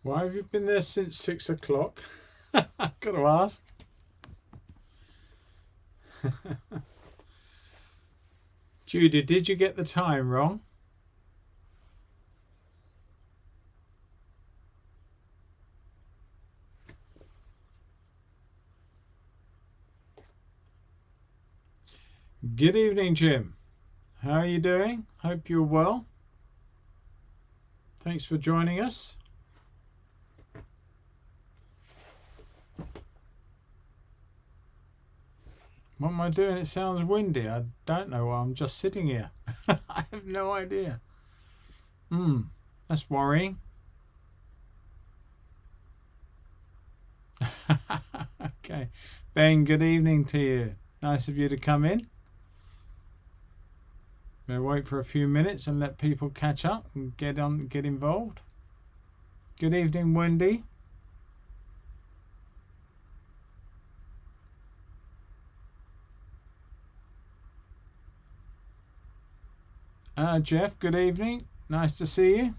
Why have you been there since 6 o'clock? Got to ask. Judy, did you get the time wrong? Good evening, Jim. How are you doing? Hope you're well. Thanks for joining us. What am I doing? It sounds windy. I don't know. I'm just sitting here. I have no idea. That's worrying. Okay. Ben, good evening to you. Nice of you to come in. We'll wait for a few minutes and let people catch up and get involved. Good evening, Wendy. Jeff, good evening. Nice to see you.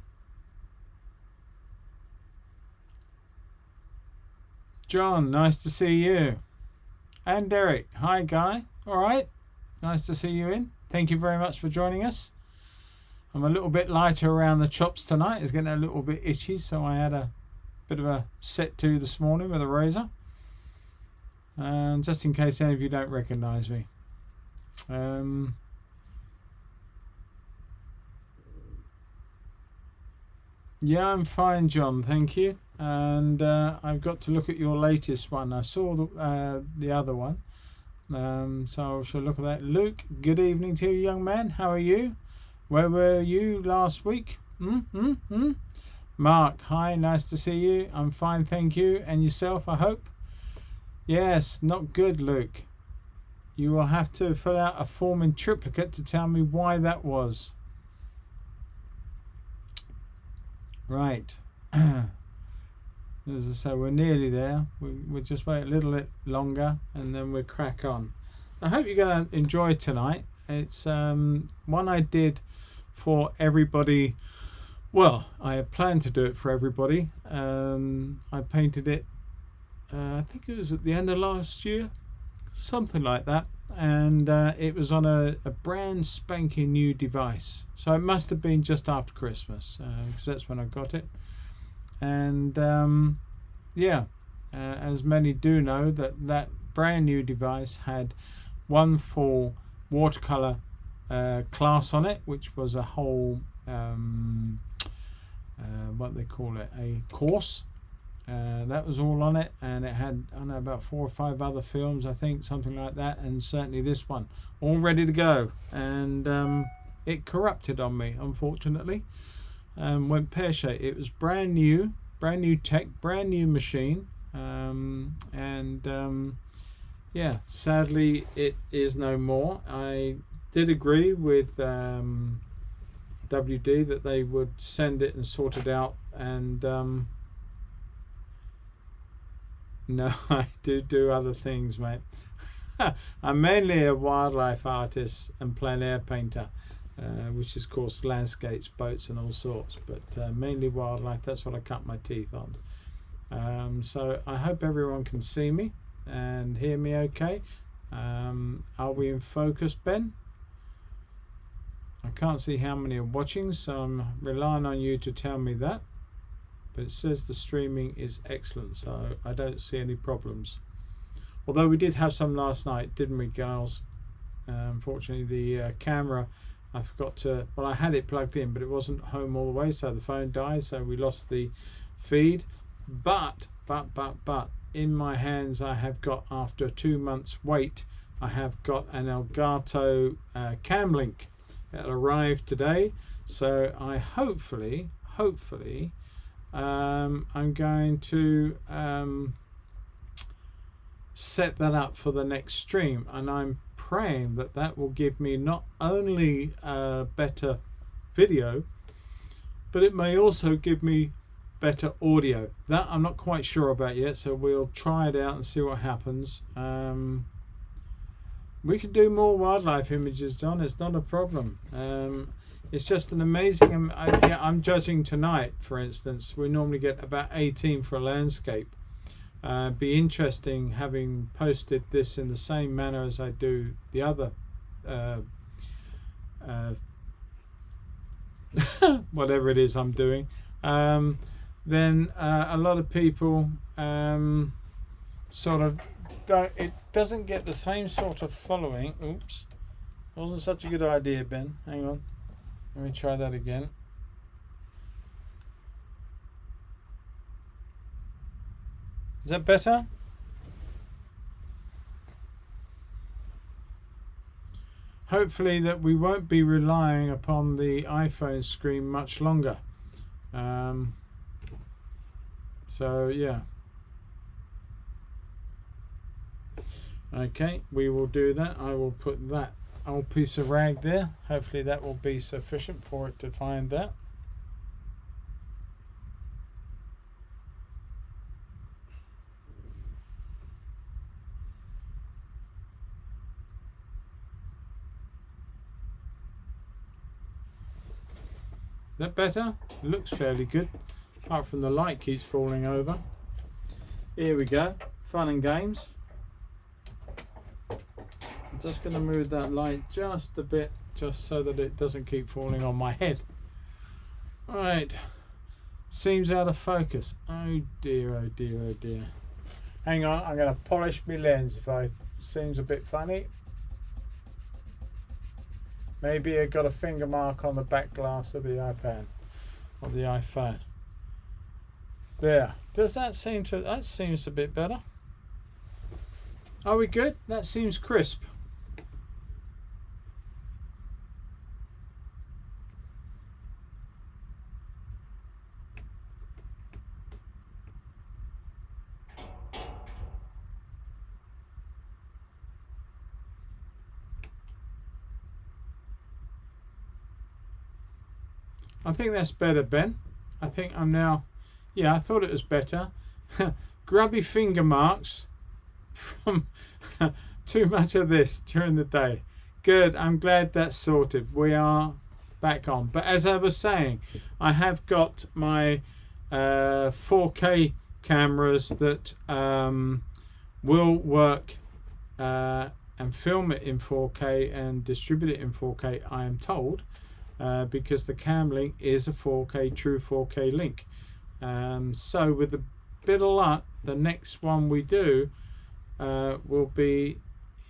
John, nice to see you. And Derek, hi Guy. All right, nice to see you in. Thank you very much for joining us. I'm a little bit lighter around the chops tonight. It's getting a little bit itchy, so I had a bit of a set to this morning with a razor. Just in case any of you don't recognise me. Yeah, I'm fine, John. Thank you. And I've got to look at your latest one. I saw the other one. So I shall look at that. Luke, good evening to you, young man. How are you? Where were you last week? Mark, hi, nice to see you. I'm fine, thank you. And yourself, I hope? Yes, not good, Luke. You will have to fill out a form in triplicate to tell me why that was. Right. As I say, we're nearly there. We'll just wait a little bit longer and then we'll crack on. I hope you're going to enjoy tonight. It's one I did for everybody. Well, I had planned to do it for everybody. I painted it, I think it was at the end of last year, something like that. And it was on a brand spanking new device. So it must have been just after Christmas, because that's when I got it. And as many do know, that brand new device had one full watercolor class on it, which was a whole what they call it, a course. That was all on it, and it had, I don't know, about 4 or 5 other films, I think, something like that, and certainly this one, all ready to go. And it corrupted on me, unfortunately. Went pear-shaped. It was brand new tech, brand new machine, yeah, sadly it is no more. I did agree with WD that they would send it and sort it out, and no, I do other things, mate. I'm mainly a wildlife artist and plein air painter, which is, of course, landscapes, boats and all sorts, but mainly wildlife. That's what I cut my teeth on. So I hope everyone can see me and hear me okay. Are we in focus, Ben? I can't see how many are watching, so I'm relying on you to tell me that. But it says the streaming is excellent, so I don't see any problems. Although we did have some last night, didn't we, girls? Unfortunately, the camera, I forgot to, well, I had it plugged in, but it wasn't home all the way, so the phone died, so we lost the feed. But in my hands, I have got, after 2 months wait, I have got an Elgato cam link. It arrived today, so I hopefully I'm going to set that up for the next stream, and I'm praying that will give me not only a better video, but it may also give me better audio. That I'm not quite sure about yet, so we'll try it out and see what happens. We can do more wildlife images, John. It's not a problem. It's just an amazing. I'm judging tonight, for instance. We normally get about 18 for a landscape. Be interesting, having posted this in the same manner as I do the other whatever it is I'm doing, then a lot of people sort of it doesn't get the same sort of following. Oops, wasn't such a good idea, Ben. Hang on, let me try that again. Is that better? Hopefully that we won't be relying upon the iPhone screen much longer. So yeah. Okay, we will do that. I will put that old piece of rag there. Hopefully that will be sufficient for it to find that. Is that better? It looks fairly good, apart from the light keeps falling over. Here we go, fun and games. I'm just going to move that light just a bit, just so that it doesn't keep falling on my head. Right, seems out of focus. Oh dear, oh dear, oh dear. Hang on, I'm going to polish my lens if I seems a bit funny. Maybe I got a finger mark on the back glass of the iPad, or the iPhone. There. Does that seem to? That seems a bit better. Are we good? That seems crisp. I think that's better, Ben. I think I'm now... Yeah, I thought it was better. Grubby finger marks from too much of this during the day. Good, I'm glad that's sorted. We are back on. But as I was saying, I have got my 4K cameras that will work and film it in 4K and distribute it in 4K, I am told. Because the cam link is a 4K, true 4K link. So with a bit of luck, the next one we do will be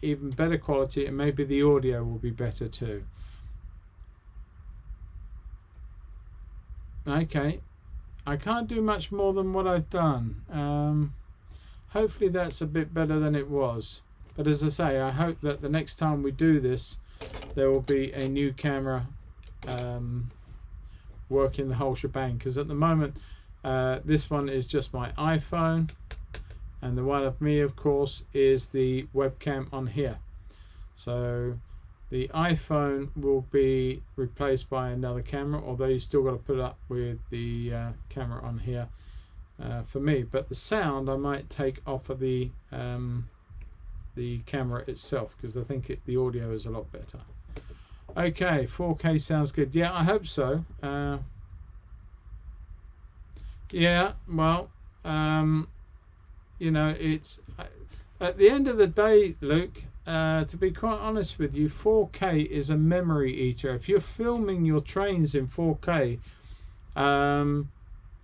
even better quality, and maybe the audio will be better too. Okay, I can't do much more than what I've done. Hopefully that's a bit better than it was. But as I say, I hope that the next time we do this, there will be a new camera working the whole shebang, because at the moment this one is just my iPhone, and the one of me, of course, is the webcam on here. So the iPhone will be replaced by another camera, although you still got to put up with the camera on here for me. But the sound I might take off of the camera itself, because I think the audio is a lot better. Okay, 4K sounds good. Yeah, I hope so. Yeah, well, you know, it's at the end of the day, Luke, to be quite honest with you, 4K is a memory eater. If you're filming your trains in 4K,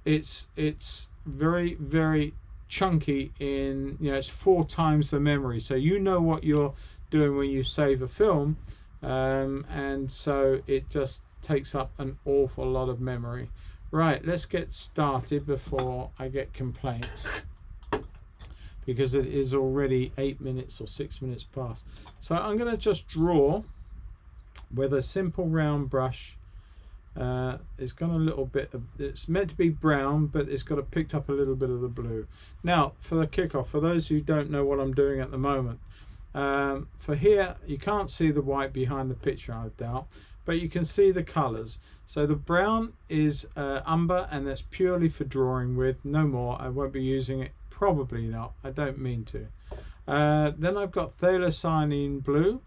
it's very, very chunky in, you know, it's 4 times the memory. So you know what you're doing when you save a film. And so it just takes up an awful lot of memory. Right, let's get started before I get complaints, because it is already 8 minutes or 6 minutes past. So I'm going to just draw with a simple round brush. It's got a little bit of, it's meant to be brown, but it's got picked up a little bit of the blue. Now for the kickoff, for those who don't know what I'm doing at the moment, for here you can't see the white behind the picture, I doubt, but you can see the colors. So the brown is umber, and that's purely for drawing with, no more. I won't be using it, probably not, I don't mean to. Then I've got phthalocyanine blue,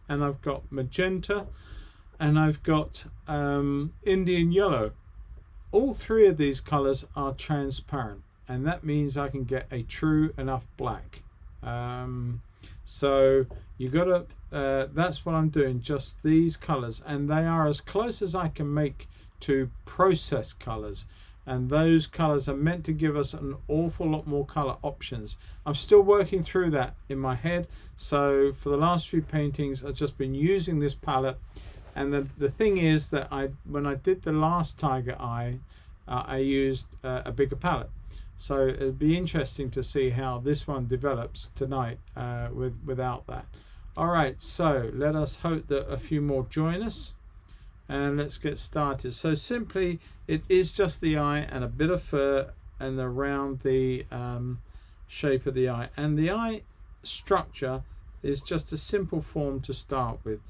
and I've got magenta, and I've got Indian yellow. All three of these colors are transparent, and that means I can get a true enough black. So you got to that's what I'm doing, just these colors, and they are as close as I can make to process colors, and those colors are meant to give us an awful lot more color options. I'm still working through that in my head, so for the last few paintings I've just been using this palette. And the thing is that when I did the last tiger eye, I used a bigger palette. So it'd be interesting to see how this one develops tonight without that. All right, so let us hope that a few more join us, and let's get started. So simply, it is just the eye and a bit of fur and around the shape of the eye. And the eye structure is just a simple form to start with.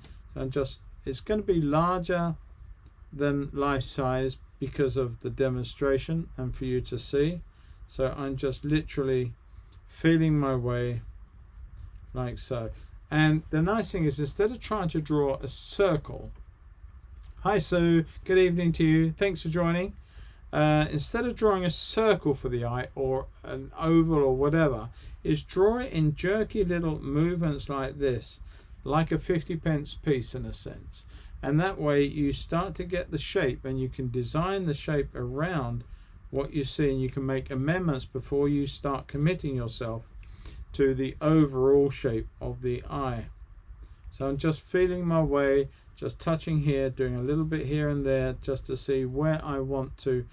So it's going to be larger than life size because of the demonstration and for you to see. So I'm just literally feeling my way like so. And the nice thing is, instead of trying to draw a circle, hi Sue, good evening to you, thanks for joining. Instead of drawing a circle for the eye or an oval or whatever, is draw it in jerky little movements like this, like a 50p piece in a sense. And that way you start to get the shape, and you can design the shape around what you see, and you can make amendments before you start committing yourself to the overall shape of the eye. So I'm just feeling my way, just touching here, doing a little bit here and there, just to see where I want to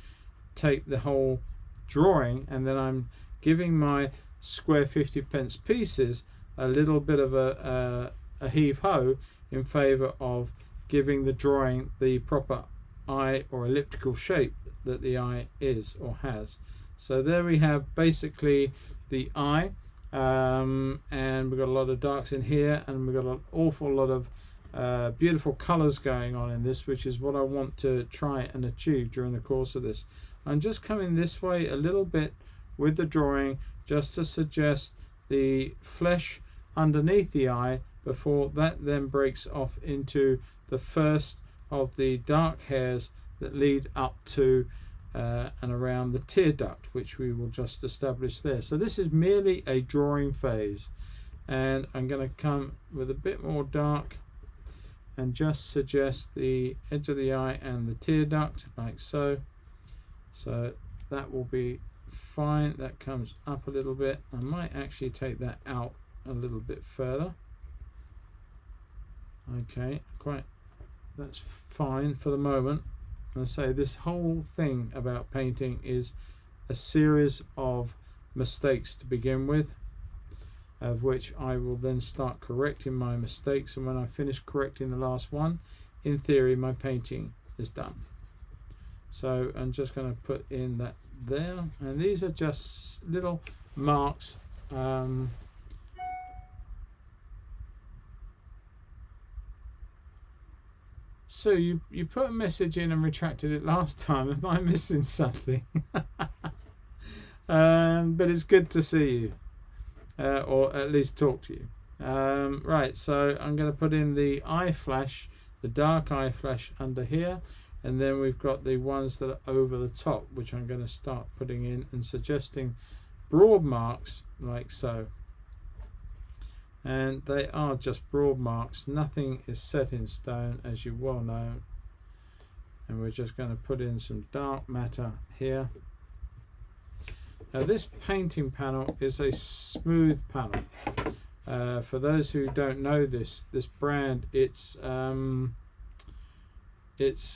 take the whole drawing, and then I'm giving my square 50p pieces a little bit of a heave-ho in favor of giving the drawing the proper eye or elliptical shape that the eye is or has. So there we have basically the eye, and we've got a lot of darks in here, and we've got an awful lot of beautiful colors going on in this, which is what I want to try and achieve during the course of this. I'm just coming this way a little bit with the drawing, just to suggest the flesh underneath the eye before that then breaks off into the first of the dark hairs that lead up to and around the tear duct, which we will just establish there. So this is merely a drawing phase, and I'm going to come with a bit more dark and just suggest the edge of the eye and the tear duct like so. So that will be fine. That comes up a little bit. I might actually take that out a little bit further. Okay, that's fine for the moment. I say this whole thing about painting is a series of mistakes to begin with, of which I will then start correcting my mistakes, and when I finish correcting the last one, in theory my painting is done. So I'm just going to put in that there, and these are just little marks. So you put a message in and retracted it last time. Am I missing something? But it's good to see you, or at least talk to you. Right, so I'm going to put in the eye flash, the dark eye flash under here, and then we've got the ones that are over the top, which I'm going to start putting in and suggesting broad marks like so. And they are just broad marks, nothing is set in stone, as you well know. And we're just going to put in some dark matter here. Now this painting panel is a smooth panel. For those who don't know this brand, it's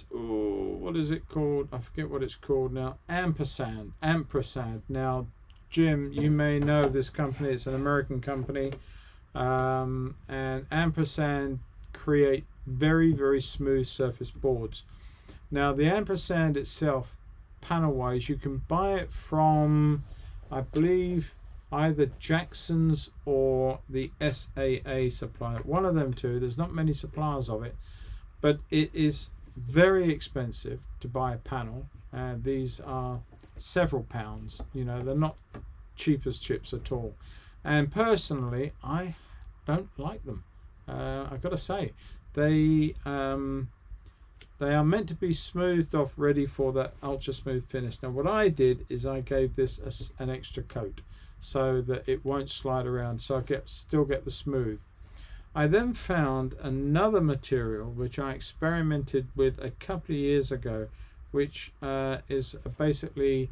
what is it called? I forget what it's called now. Ampersand. Now, Jim, you may know this company. It's an American company. And Ampersand create very smooth surface boards. Now the Ampersand itself, panel wise, you can buy it from, I believe, either Jackson's or the SAA supplier, one of them two. There's not many suppliers of it, but it is very expensive to buy a panel, and these are several pounds. You know, they're not cheap as chips at all. And personally, I don't like them. I've got to say, they they are meant to be smoothed off, ready for that ultra smooth finish. Now what I did is I gave this an extra coat so that it won't slide around, so I still get the smooth. I then found another material which I experimented with a couple of years ago, which is basically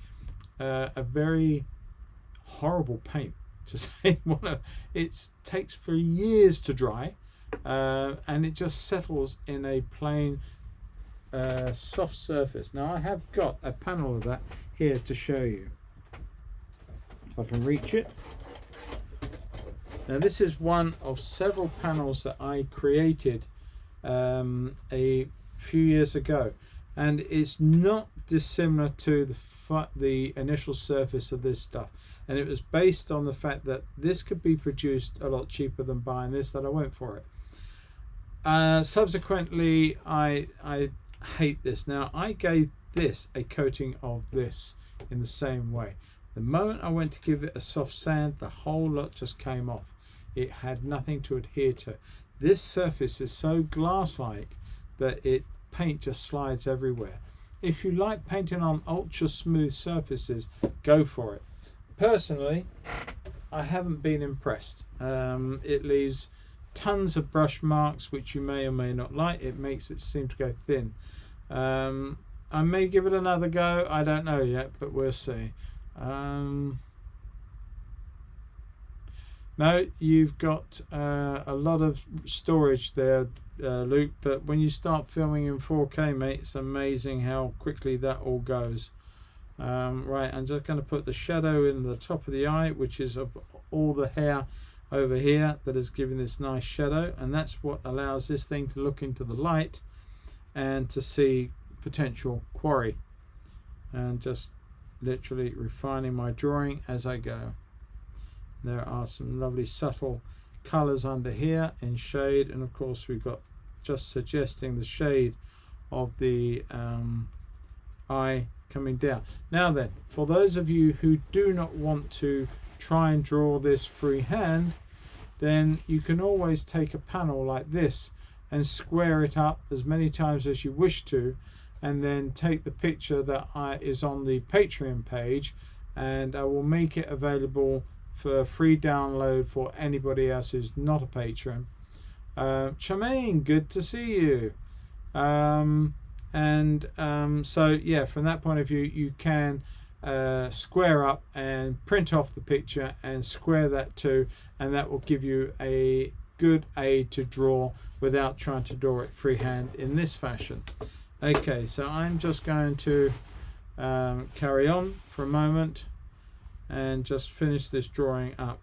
a very horrible paint to say. It takes for years to dry, and it just settles in a plain soft surface. Now I have got a panel of that here to show you, if I can reach it. Now this is one of several panels that I created a few years ago, and it's not dissimilar to the initial surface of this stuff, and it was based on the fact that this could be produced a lot cheaper than buying this, that I went for it. Subsequently I hate this. Now I gave this a coating of this in the same way. The moment I went to give it a soft sand, the whole lot just came off. It had nothing to adhere to. This surface is so glass-like that paint just slides everywhere. If you like painting on ultra smooth surfaces, go for it. Personally, I haven't been impressed. It leaves tons of brush marks, which you may or may not like. It makes it seem to go thin. I may give it another go. I don't know yet, but we'll see. No, you've got a lot of storage there, Luke, but when you start filming in 4K, mate, it's amazing how quickly that all goes. Right, I'm just going to put the shadow in the top of the eye, which is of all the hair over here that is giving this nice shadow, and that's what allows this thing to look into the light and to see potential quarry. And just literally refining my drawing as I go. There are some lovely subtle colors under here in shade, and of course we've got just suggesting the shade of the eye coming down. Now then, for those of you who do not want to try and draw this freehand, then you can always take a panel like this and square it up as many times as you wish to, and then take the picture that is on the Patreon page, and I will make it available for free download for anybody else who's not a patron. Charmaine, good to see you. So yeah, from that point of view, you can square up and print off the picture and square that too, and that will give you a good aid to draw without trying to draw it freehand in this fashion. Okay, so I'm just going to carry on for a moment and just finish this drawing up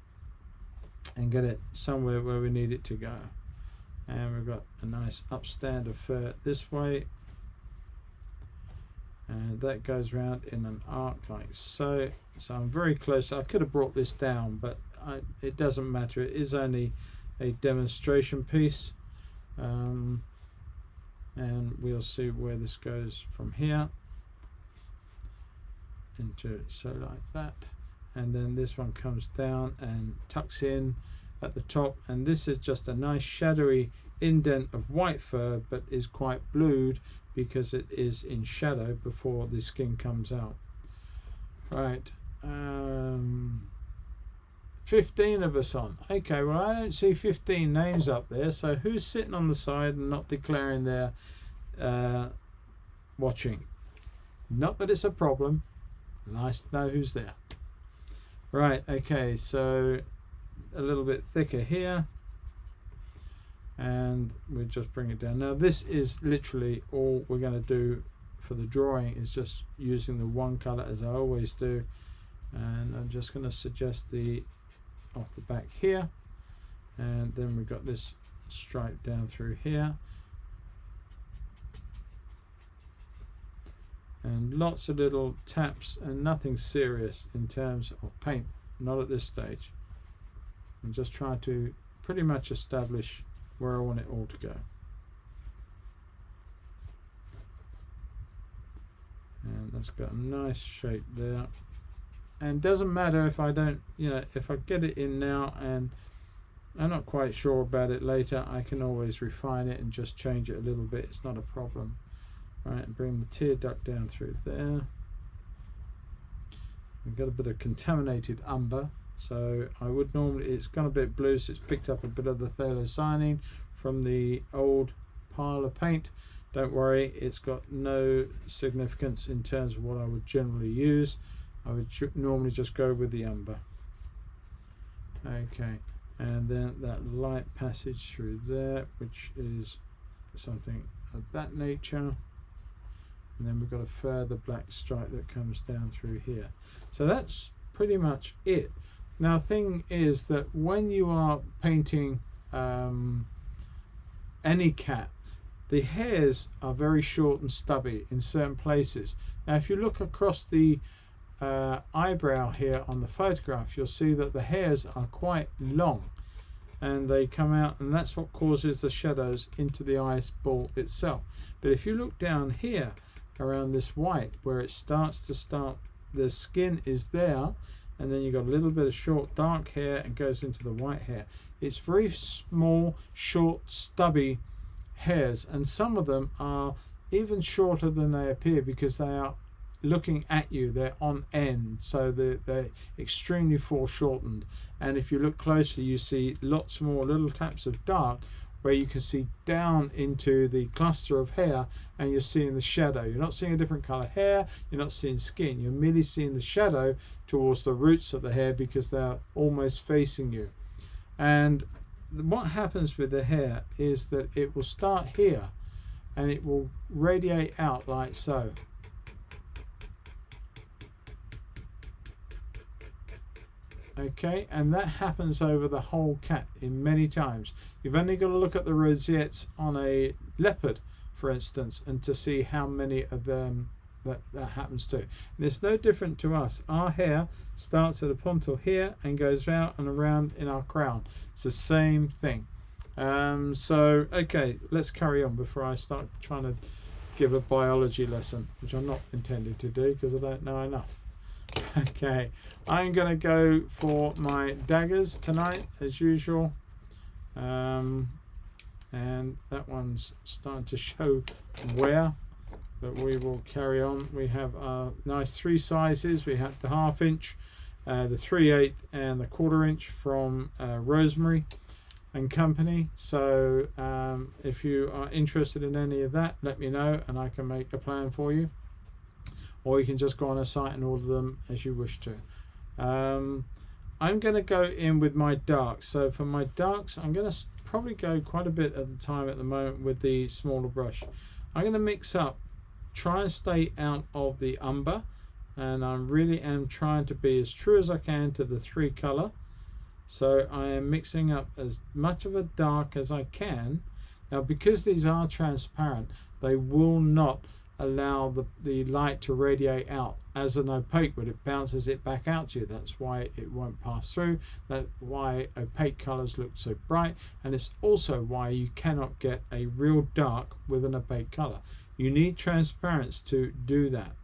and get it somewhere where we need it to go. And we've got a nice upstand of fur this way, and that goes round in an arc like so. So I'm very close. I could have brought this down, but it doesn't matter. It is only a demonstration piece, and we'll see where this goes from here into it, so like that. And then this one comes down and tucks in at the top, and this is just a nice shadowy indent of white fur, but is quite blued because it is in shadow before the skin comes out. Right, 15 of us on. Okay, well I don't see 15 names up there, so who's sitting on the side and not declaring their watching? Not that it's a problem. Nice to know who's there. Right, okay, so a little bit thicker here, and we'll just bring it down. Now this is literally all we're going to do for the drawing, is just using the one color as I always do, and I'm just going to suggest the off the back here, and then we've got this stripe down through here, and lots of little taps and nothing serious in terms of paint, not at this stage. I'm just trying to pretty much establish where I want it all to go. And that's got a nice shape there, and doesn't matter if I don't, if I get it in now and I'm not quite sure about it later, I can always refine it and just change it a little bit. It's not a problem. Right, and bring the tear duct down through there. We've got a bit of contaminated umber, so I would normally, it's gone a bit blue, so it's picked up a bit of the phthalocyanine from the old pile of paint. Don't worry, it's got no significance in terms of what I would generally use. I would normally just go with the umber. Okay, and then that light passage through there, which is something of that nature. And then we've got a further black stripe that comes down through here. So that's pretty much it. Now, the thing is that when you are painting any cat, the hairs are very short and stubby in certain places. Now, if you look across the eyebrow here on the photograph, you'll see that the hairs are quite long and they come out, and that's what causes the shadows into the eyeball itself. But if you look down here around this white, where it starts, the skin is there, and then you've got a little bit of short dark hair and goes into the white hair. It's very small, short, stubby hairs, and some of them are even shorter than they appear because they are looking at you, they're on end, so they're extremely foreshortened. And if you look closely, you see lots more little taps of dark where you can see down into the cluster of hair, and you're seeing the shadow. You're not seeing a different color hair, you're not seeing skin, you're merely seeing the shadow towards the roots of the hair because they're almost facing you. And what happens with the hair is that it will start here and it will radiate out like so. Okay, and that happens over the whole cat in many times. You've only got to look at the rosettes on a leopard, for instance, and to see how many of them that happens to. And it's no different to us. Our hair starts at the pontil here and goes out and around in our crown. It's the same thing. So, okay, let's carry on before I start trying to give a biology lesson, which I'm not intending to do because I don't know enough. Okay, I'm going to go for my daggers tonight as usual, and that one's starting to show wear, but we will carry on. We have nice 3 sizes. We have the 1/2 inch, the 3/8 and the 1/4 inch from Rosemary and Company. So if you are interested in any of that, let me know and I can make a plan for you. Or you can just go on a site and order them as you wish to. I'm going to go in with my darks. So for my darks, I'm going to probably go quite a bit at the time at the moment with the smaller brush. I'm going to mix up, try and stay out of the umber, and I really am trying to be as true as I can to the 3 color. So I am mixing up as much of a dark as I can. Now, because these are transparent, they will not allow the light to radiate out as an opaque would. It bounces it back out to you. That's why it won't pass through. That's why opaque colors look so bright, and it's also why you cannot get a real dark with an opaque color. You need transparency to do that.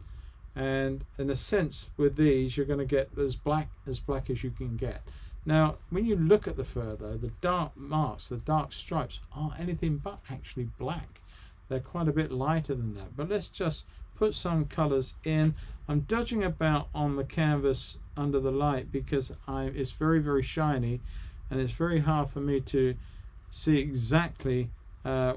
And in a sense with these, you're going to get as black as you can get. Now when you look at the fur though, the dark marks, the dark stripes are anything but actually black. They're quite a bit lighter than that. But let's just put some colors in. I'm dodging about on the canvas under the light because it's very, very shiny, and it's very hard for me to see exactly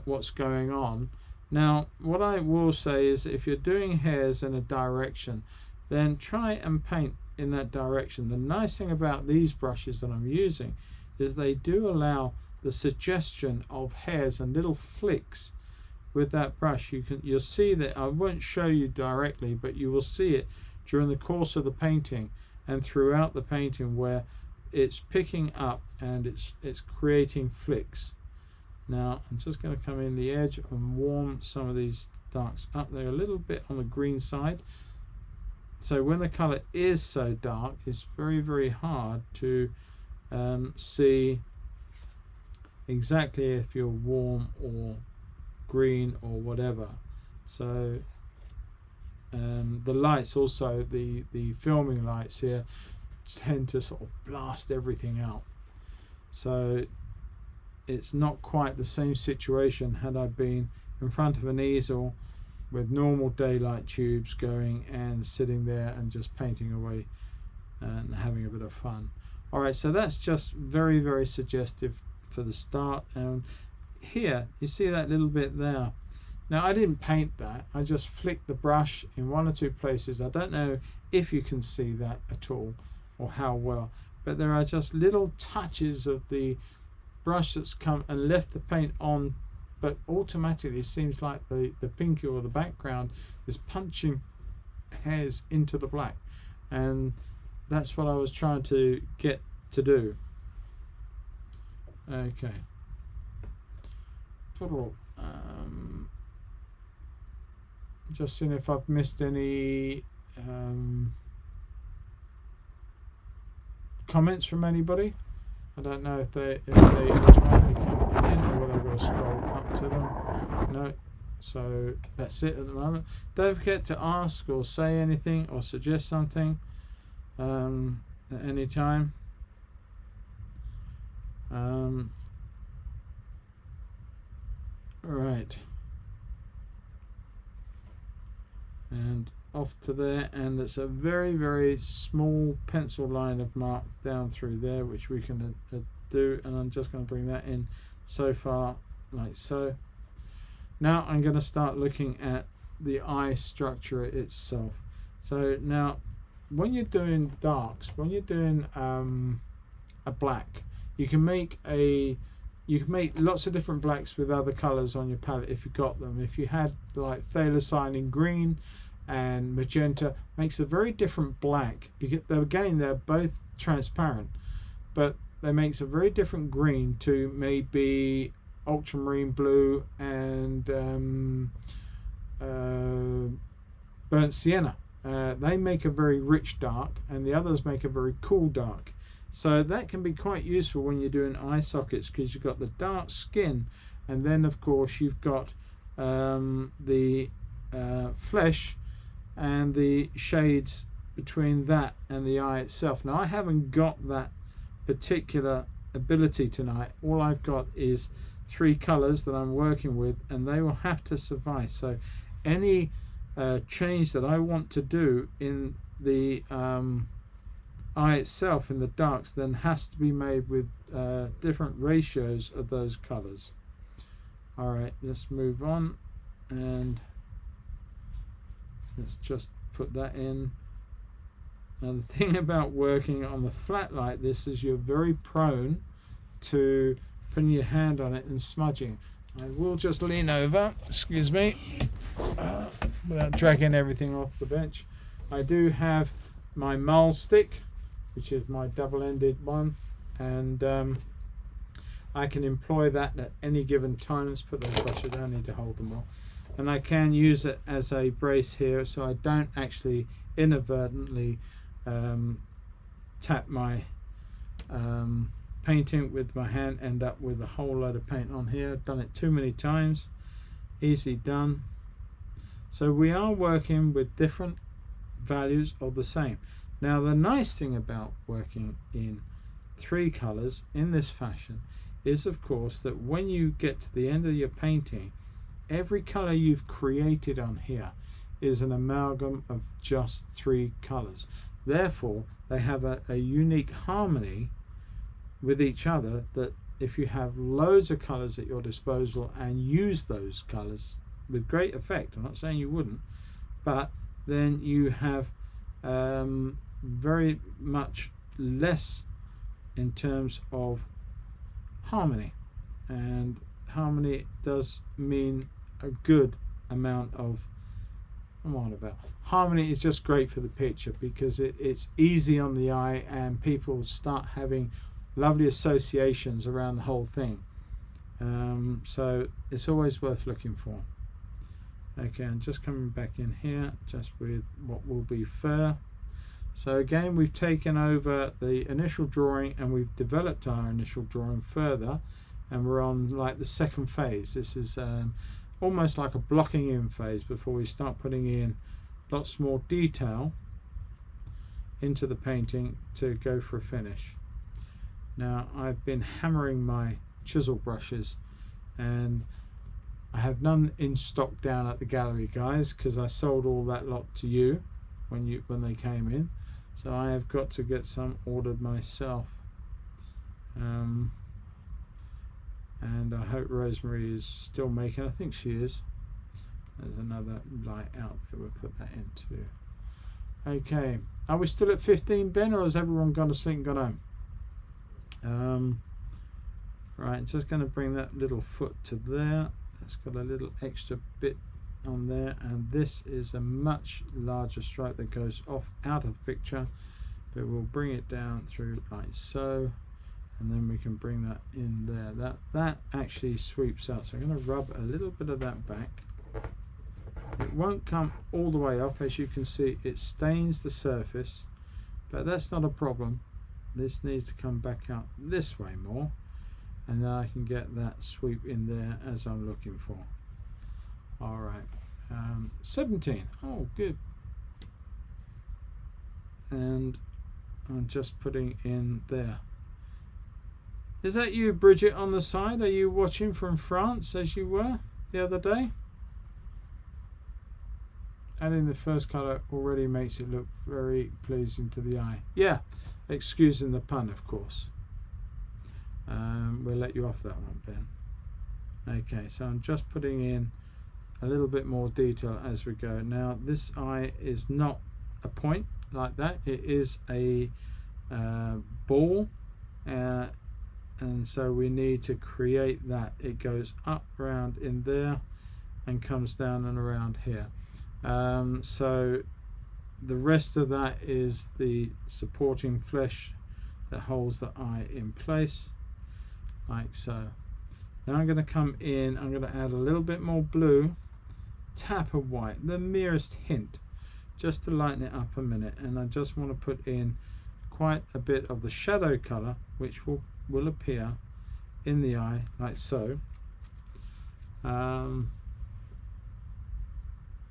what's going on. Now, what I will say is if you're doing hairs in a direction, then try and paint in that direction. The nice thing about these brushes that I'm using is they do allow the suggestion of hairs and little flicks. With that brush, you'll see that I won't show you directly, but you will see it during the course of the painting and throughout the painting where it's picking up and it's creating flicks. Now I'm just going to come in the edge and warm some of these darks up. They're a little bit on the green side, so when the color is so dark, it's very, very hard to see exactly if you're warm or green or whatever. So the lights also, the filming lights here tend to sort of blast everything out, so it's not quite the same situation had I been in front of an easel with normal daylight tubes going and sitting there and just painting away and having a bit of fun. Alright, so that's just very, very suggestive for the start. And here you see that little bit there. Now I didn't paint that, I just flicked the brush in one or two places. I don't know if you can see that at all or how well, but there are just little touches of the brush that's come and left the paint on, but automatically it seems like the pinky or the background is punching hairs into the black, and that's what I was trying to get to do. Okay. Just seeing if I've missed any comments from anybody. I don't know if they automatically come in or whether I've got to scroll up to them. No. So that's it at the moment. Don't forget to ask or say anything or suggest something at any time. Right. And off to there, and it's a very, very small pencil line of mark down through there, which we can do, and I'm just going to bring that in so far, like so. Now I'm going to start looking at the eye structure itself. So now when you're doing darks, when you're doing a black, you can make lots of different blacks with other colors on your palette if you got them. If you had like thylacine in green and magenta, makes a very different black. Again, they're both transparent, but they makes a very different green to maybe ultramarine blue and burnt sienna. They make a very rich dark, and the others make a very cool dark. So that can be quite useful when you're doing eye sockets, because you've got the dark skin, and then of course you've got the flesh and the shades between that and the eye itself. Now I haven't got that particular ability tonight. All I've got is 3 colors that I'm working with, and they will have to suffice. So any change that I want to do in the eye itself in the darks then has to be made with different ratios of those colors. Alright, let's move on, and let's just put that in. Now the thing about working on the flat like this is you're very prone to putting your hand on it and smudging. I will just lean over, excuse me, without dragging everything off the bench. I do have my mull stick, which is my double-ended one, and I can employ that at any given time. Let's put those brushes down, I need to hold them all. And I can use it as a brace here, so I don't actually inadvertently tap my painting with my hand, end up with a whole load of paint on here. I've done it too many times. Easily done. So we are working with different values of the same. Now the nice thing about working in 3 colors in this fashion is of course that when you get to the end of your painting, every color you've created on here is an amalgam of just 3 colors. Therefore they have a unique harmony with each other, that if you have loads of colors at your disposal and use those colors with great effect, I'm not saying you wouldn't, but then you have very much less in terms of harmony, and harmony does mean a good amount of, I'm on about harmony is just great for the picture, because it's easy on the eye and people start having lovely associations around the whole thing. So it's always worth looking for. Okay, I'm just coming back in here just with what will be fur. So again, we've taken over the initial drawing and we've developed our initial drawing further, and we're on like the second phase. This is almost like a blocking in phase before we start putting in lots more detail into the painting to go for a finish. Now I've been hammering my chisel brushes, and I have none in stock down at the gallery, guys, because I sold all that lot to you when they came in. So I have got to get some ordered myself. And I hope Rosemary is still making. I think she is. There's another light out there. We'll put that in too. Okay, are we still at 15, Ben, or has everyone gone to sleep and gone home? Right, just going to bring that little foot to there. It's got a little extra bit on there, and this is a much larger stripe that goes off out of the picture, but we'll bring it down through like so, and then we can bring that in there. That actually sweeps out, so I'm going to rub a little bit of that back. It won't come all the way off. As you can see, it stains the surface, but that's not a problem. This needs to come back out this way more, and then I can get that sweep in there as I'm looking for. All right, 17. Oh, good. And I'm just putting in there. Is that you, Bridget, on the side? Are you watching from France as you were the other day? Adding the first colour already makes it look very pleasing to the eye. Yeah, excusing the pun, of course. We'll let you off that one, Ben. Okay, so I'm just putting in a little bit more detail as we go. Now, this eye is not a point like that. It is a ball, and so we need to create that. It goes up round in there and comes down and around here. So the rest of that is the supporting flesh that holds the eye in place, like so. Now I'm going to come in, I'm going to add a little bit more blue, tap of white, the merest hint, just to lighten it up a minute. And I just want to put in quite a bit of the shadow color, which will appear in the eye, like so.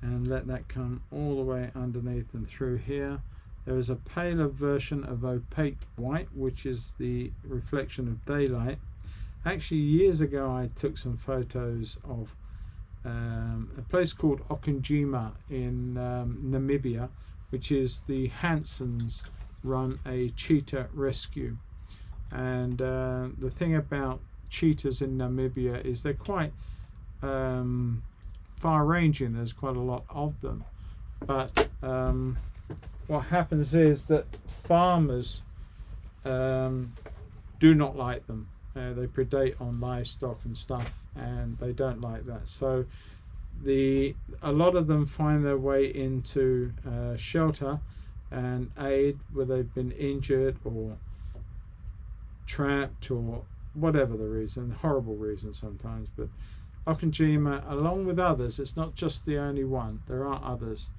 And let that come all the way underneath and through here. There is a paler version of opaque white, which is the reflection of daylight. Actually, years ago I took some photos of a place called Okunjima in Namibia, which is the Hansons run a cheetah rescue. And the thing about cheetahs in Namibia is they're quite far-ranging. There's quite a lot of them, but what happens is that farmers do not like them. They predate on livestock and stuff, and they don't like that. So a lot of them find their way into shelter and aid where they've been injured or trapped or whatever the reason, horrible reason sometimes. But Okunjima, along with others, it's not just the only one, there are others,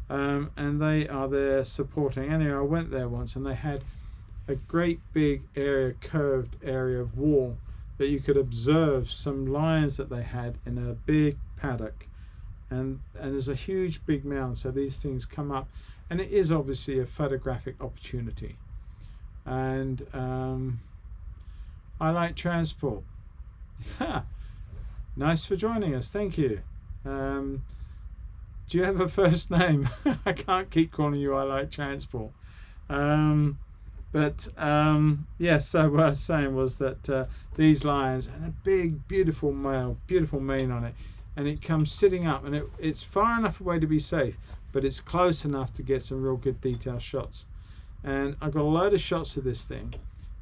and they are there supporting. Anyway, I went there once and they had a great big area, curved area of wall that you could observe some lions that they had in a big paddock, and there's a huge big mound, so these things come up, and it is obviously a photographic opportunity. And I like transport. Nice for joining us, thank you. Do you have a first name? I can't keep calling you I like transport. Yes, so what I was saying was that these lions, and a big beautiful male, beautiful mane on it, and it comes sitting up, and it's far enough away to be safe, but it's close enough to get some real good detail shots. And I got a load of shots of this thing,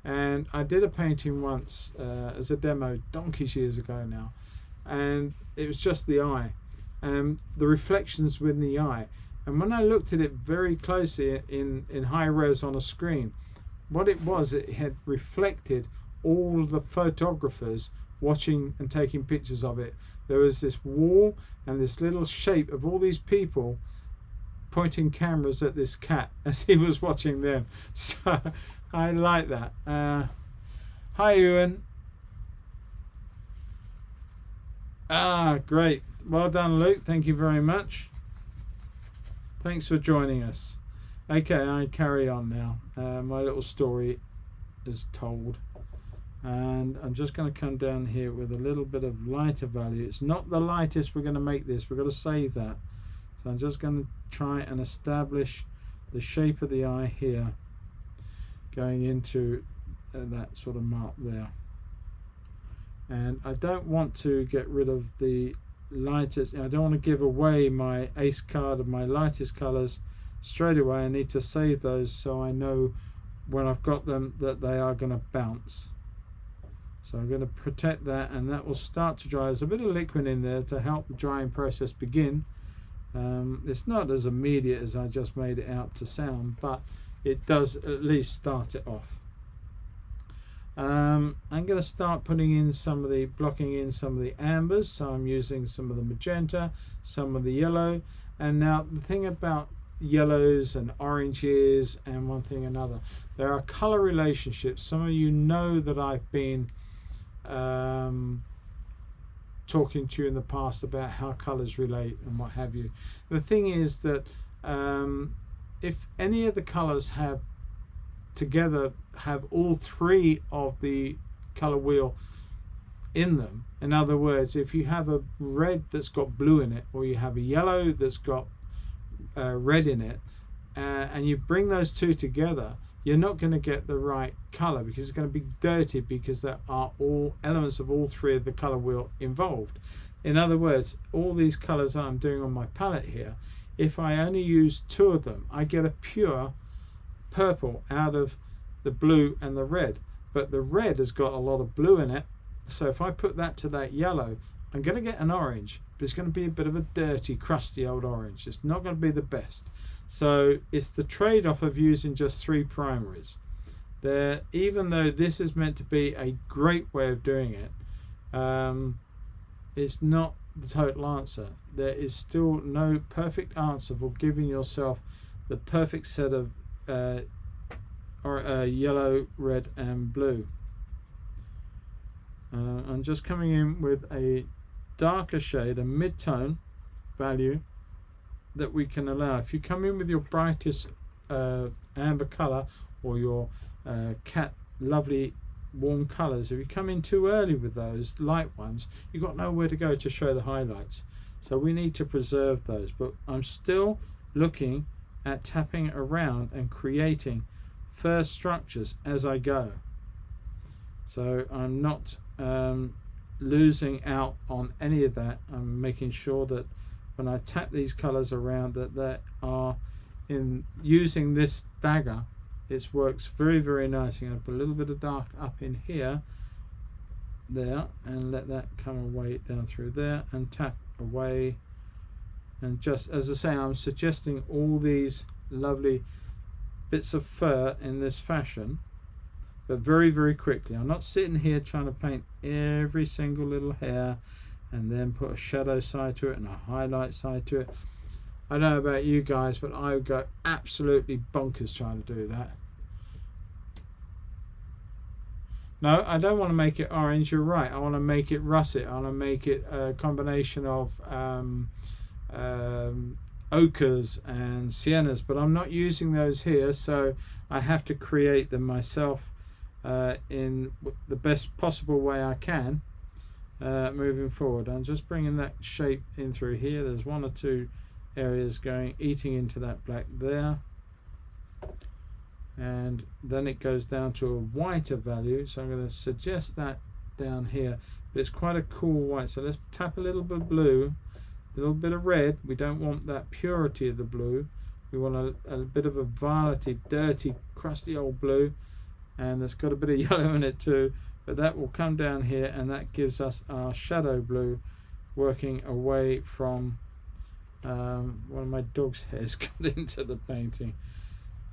and I did a painting once as a demo donkeys years ago now, and it was just the eye and the reflections within the eye. And when I looked at it very closely in high res on a screen, what it was, it had reflected all the photographers watching and taking pictures of it. There was this wall and this little shape of all these people pointing cameras at this cat as he was watching them. So I like that. Hi, Ewan. Great. Well done, Luke. Thank you very much. Thanks for joining us. Okay, I carry on now. My little story is told. and I'm just going to come down here with a little bit of lighter value. It's not the lightest we're going to make this, we're going to save that. So I'm just going to try and establish the shape of the eye here, going into that sort of mark there. And I don't want to get rid of the lightest, I don't want to give away my ace card of my lightest colors straight away. I need to save those so I know when I've got them that they are going to bounce. So I'm going to protect that, and that will start to dry. There's a bit of liquid in there to help the drying process begin. It's not as immediate as I just made it out to sound, but it does at least start it off. I'm going to start putting in some of the, blocking in some of the ambers. So I'm using some of the magenta, some of the yellow. And now the thing about yellows and oranges and one thing another, there are color relationships. Some of you know that I've been talking to you in the past about how colors relate and what have you. The thing is that if any of the colors have together have all three of the color wheel in them, in other words, if you have a red that's got blue in it, or you have a yellow that's got red in it, and you bring those two together, you're not going to get the right color, because it's going to be dirty, because there are all elements of all three of the color wheel involved. In other words, all these colors I'm doing on my palette here, if I only use two of them, I get a pure purple out of the blue and the red. But the red has got a lot of blue in it, so if I put that to that yellow, I'm going to get an orange, but it's going to be a bit of a dirty, crusty old orange. It's not going to be the best. So it's the trade-off of using just three primaries. There, even though this is meant to be a great way of doing it, it's not the total answer. There is still no perfect answer for giving yourself the perfect set of yellow, red and blue. I'm just coming in with a darker shade, a mid-tone value that we can allow. If you come in with your brightest amber color, or your cat lovely warm colors, if you come in too early with those light ones, you've got nowhere to go to show the highlights. So we need to preserve those, but I'm still looking at tapping around and creating first structures as I go. So I'm not losing out on any of that. I'm making sure that when I tap these colors around, that they are in using this dagger, it works very, very nice. I'm going to put a little bit of dark up in here, there, and let that come away down through there, and tap away. And just as I say, I'm suggesting all these lovely bits of fur in this fashion, but very, very quickly. I'm not sitting here trying to paint every single little hair and then put a shadow side to it and a highlight side to it. I don't know about you guys, but I would go absolutely bonkers trying to do that. No, I don't want to make it orange, you're right. I want to make it russet. I want to make it a combination of ochres and siennas, but I'm not using those here, so I have to create them myself in the best possible way I can moving forward. I'm just bringing that shape in through here. There's one or two areas eating into that black there, and then it goes down to a whiter value, so I'm going to suggest that down here, but it's quite a cool white. So let's tap a little bit of blue, a little bit of red. We don't want that purity of the blue, we want a bit of a violety, dirty, crusty old blue, and there's got a bit of yellow in it too, but that will come down here, and that gives us our shadow blue working away from one of my dog's hairs got into the painting.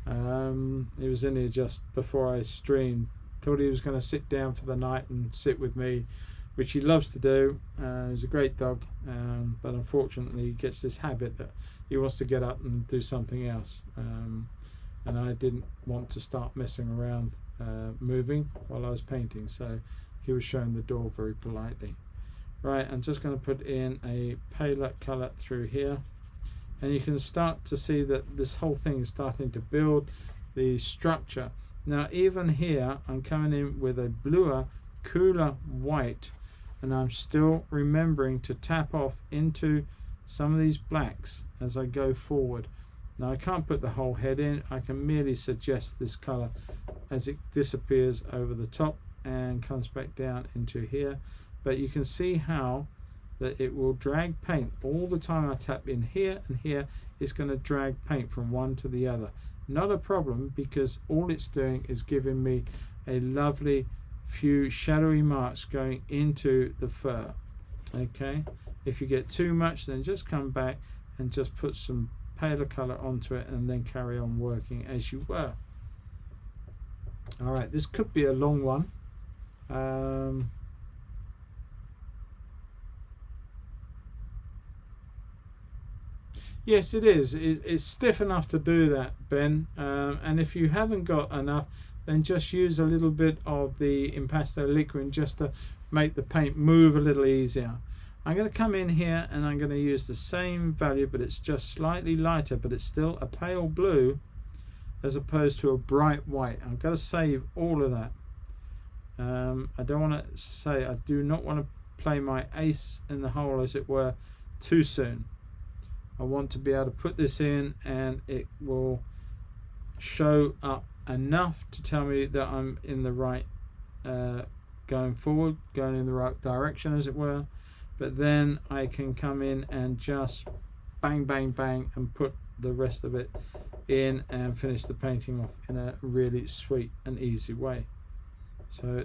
He was in here just before I streamed. Thought he was going to sit down for the night and sit with me, which he loves to do. He's a great dog, but unfortunately he gets this habit that he wants to get up and do something else, and I didn't want to start messing around moving while I was painting, so he was showing the door very politely. Right, I'm just going to put in a paler colour through here, and you can start to see that this whole thing is starting to build the structure. Now even here I'm coming in with a bluer, cooler white, and I'm still remembering to tap off into some of these blacks as I go forward. Now I can't put the whole head in, I can merely suggest this colour as it disappears over the top and comes back down into here. But you can see how that it will drag paint all the time I tap in here, and here it's going to drag paint from one to the other. Not a problem, because all it's doing is giving me a lovely few shadowy marks going into the fur. Okay, if you get too much, then just come back and just put some paler color onto it and then carry on working as you were. All right, this could be a long one. Yes, it is. It's stiff enough to do that, Ben. And if you haven't got enough, then just use a little bit of the impasto liquid just to make the paint move a little easier. I'm going to come in here and I'm going to use the same value, but it's just slightly lighter, but it's still a pale blue as opposed to a bright white. I've got to save all of that. I don't want to say, I do not want to play my ace in the hole, as it were, too soon. I want to be able to put this in and it will show up enough to tell me that I'm in the right, going forward, going in the right direction, as it were. But then I can come in and just bang, bang, bang and put the rest of it in and finish the painting off in a really sweet and easy way. So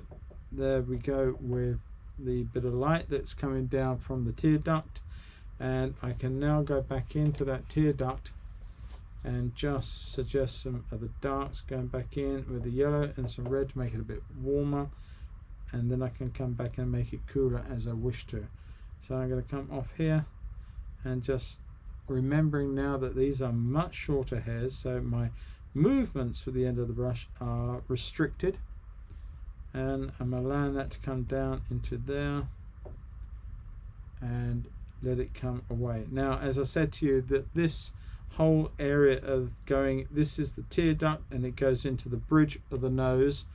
there we go with the bit of light that's coming down from the tear duct. And I can now go back into that tear duct and just suggest some of the darks, going back in with the yellow and some red to make it a bit warmer, and then I can come back and make it cooler as I wish to. So I'm going to come off here and just remembering now that these are much shorter hairs, so my movements with the end of the brush are restricted, and I'm allowing that to come down into there and let it come away. Now, as I said to you, that this whole area of going, this is the tear duct and it goes into the bridge of the nose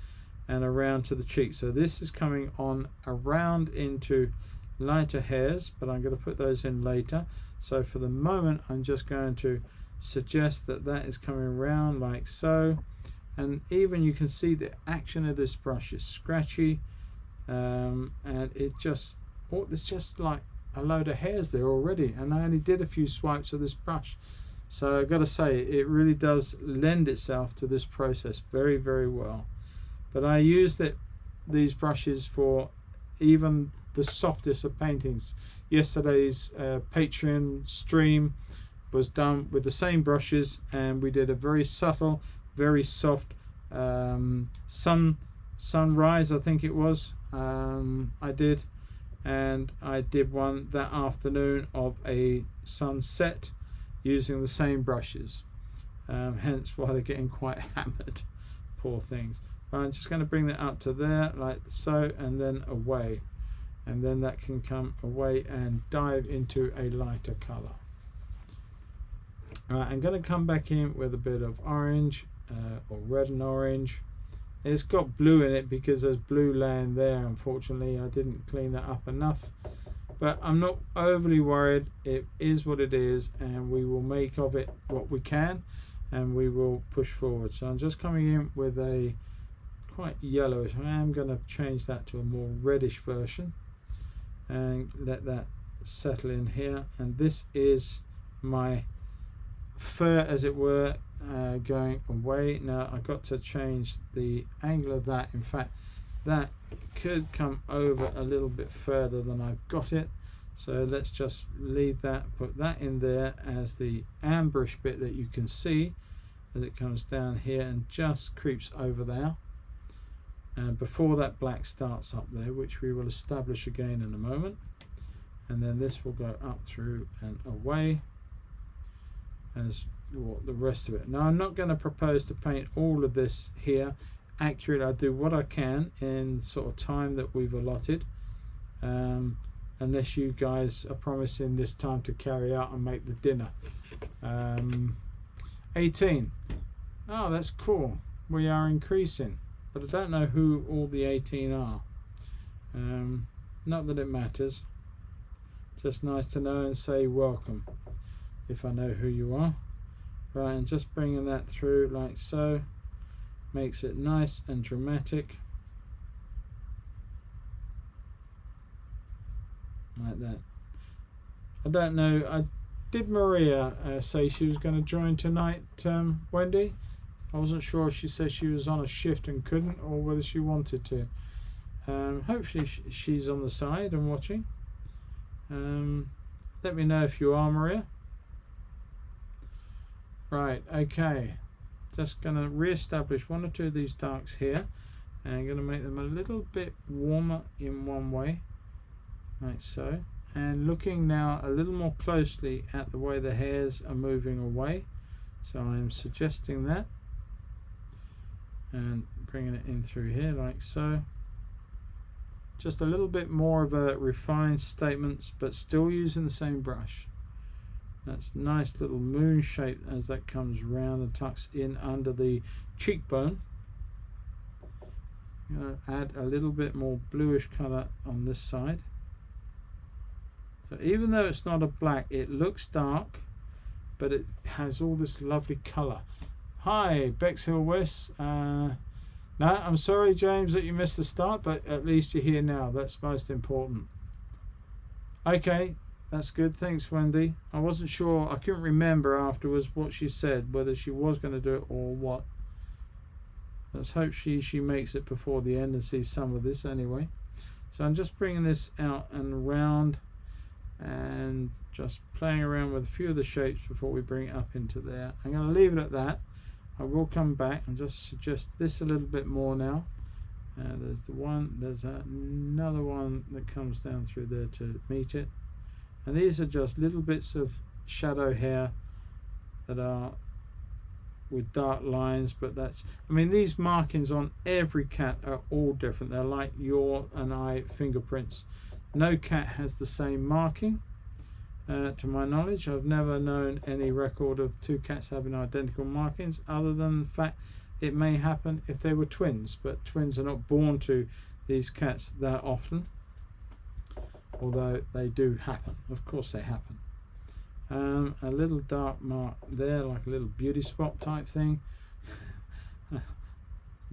and around to the cheek. So this is coming on around into lighter hairs, but I'm going to put those in later. So for the moment, I'm just going to suggest that that is coming around like so. And even you can see the action of this brush is scratchy, and it just, oh, it's just like a load of hairs there already, and I only did a few swipes of this brush. So I've got to say, it really does lend itself to this process very, very well. But I used these brushes for even the softest of paintings. Yesterday's Patreon stream was done with the same brushes, and we did a very subtle, very soft sunrise, I think it was. I did. And I did one that afternoon of a sunset using the same brushes, hence why they're getting quite hammered, poor things. But I'm just going to bring that up to there like so, and then away, and then that can come away and dive into a lighter color. Alright, I'm going to come back in with a bit of orange, or red and orange. It's got blue in it because there's blue laying there. Unfortunately, I didn't clean that up enough, but I'm not overly worried. It is what it is, and we will make of it what we can, and we will push forward. So I'm just coming in with a quite yellowish. I am going to change that to a more reddish version and let that settle in here. And this is my fur, as it were, going away. Now I've got to change the angle of that. In fact, that could come over a little bit further than I've got it, so let's just leave that, put that in there as the amberish bit that you can see as it comes down here and just creeps over there, and before that black starts up there, which we will establish again in a moment. And then this will go up through and away as the rest of it. Now I'm not going to propose to paint all of this here accurate. I do what I can in sort of time that we've allotted, unless you guys are promising this time to carry out and make the dinner. 18. Oh, that's cool. we are increasing, but I don't know who all the 18 are. Not that it matters, just nice to know and say welcome if I know who you are. Right, and just bringing that through like so makes it nice and dramatic, like that. I don't know, did Maria say she was going to join tonight, Wendy? I wasn't sure if she said she was on a shift and couldn't, or whether she wanted to. Hopefully she's on the side and watching. Let me know if you are, Maria. Right, okay. Just going to re-establish one or two of these darks here. And I'm going to make them a little bit warmer in one way, like so. And looking now a little more closely at the way the hairs are moving away. So I'm suggesting that. And bringing it in through here like so. Just a little bit more of a refined statements, but still using the same brush. That's nice little moon shape as that comes round and tucks in under the cheekbone. I'm going to add a little bit more bluish colour on this side. So even though it's not a black, it looks dark, but it has all this lovely colour. Hi, Bexhill West. No, I'm sorry, James, that you missed the start, but at least you're here now. That's most important. Okay, that's good. Thanks, Wendy. I wasn't sure. I couldn't remember afterwards what she said, whether she was going to do it or what. Let's hope she makes it before the end and sees some of this anyway. So I'm just bringing this out and around and just playing around with a few of the shapes before we bring it up into there. I'm going to leave it at that. I will come back and just suggest this a little bit more now. There's the one, there's another one that comes down through there to meet it. And these are just little bits of shadow hair that are with dark lines, but that's, I mean, these markings on every cat are all different. They're like your and I fingerprints. No cat has the same marking. To my knowledge, I've never known any record of two cats having identical markings, other than the fact it may happen if they were twins, but twins are not born to these cats that often, although they do happen. Of course they happen. A little dark mark there, like a little beauty spot type thing.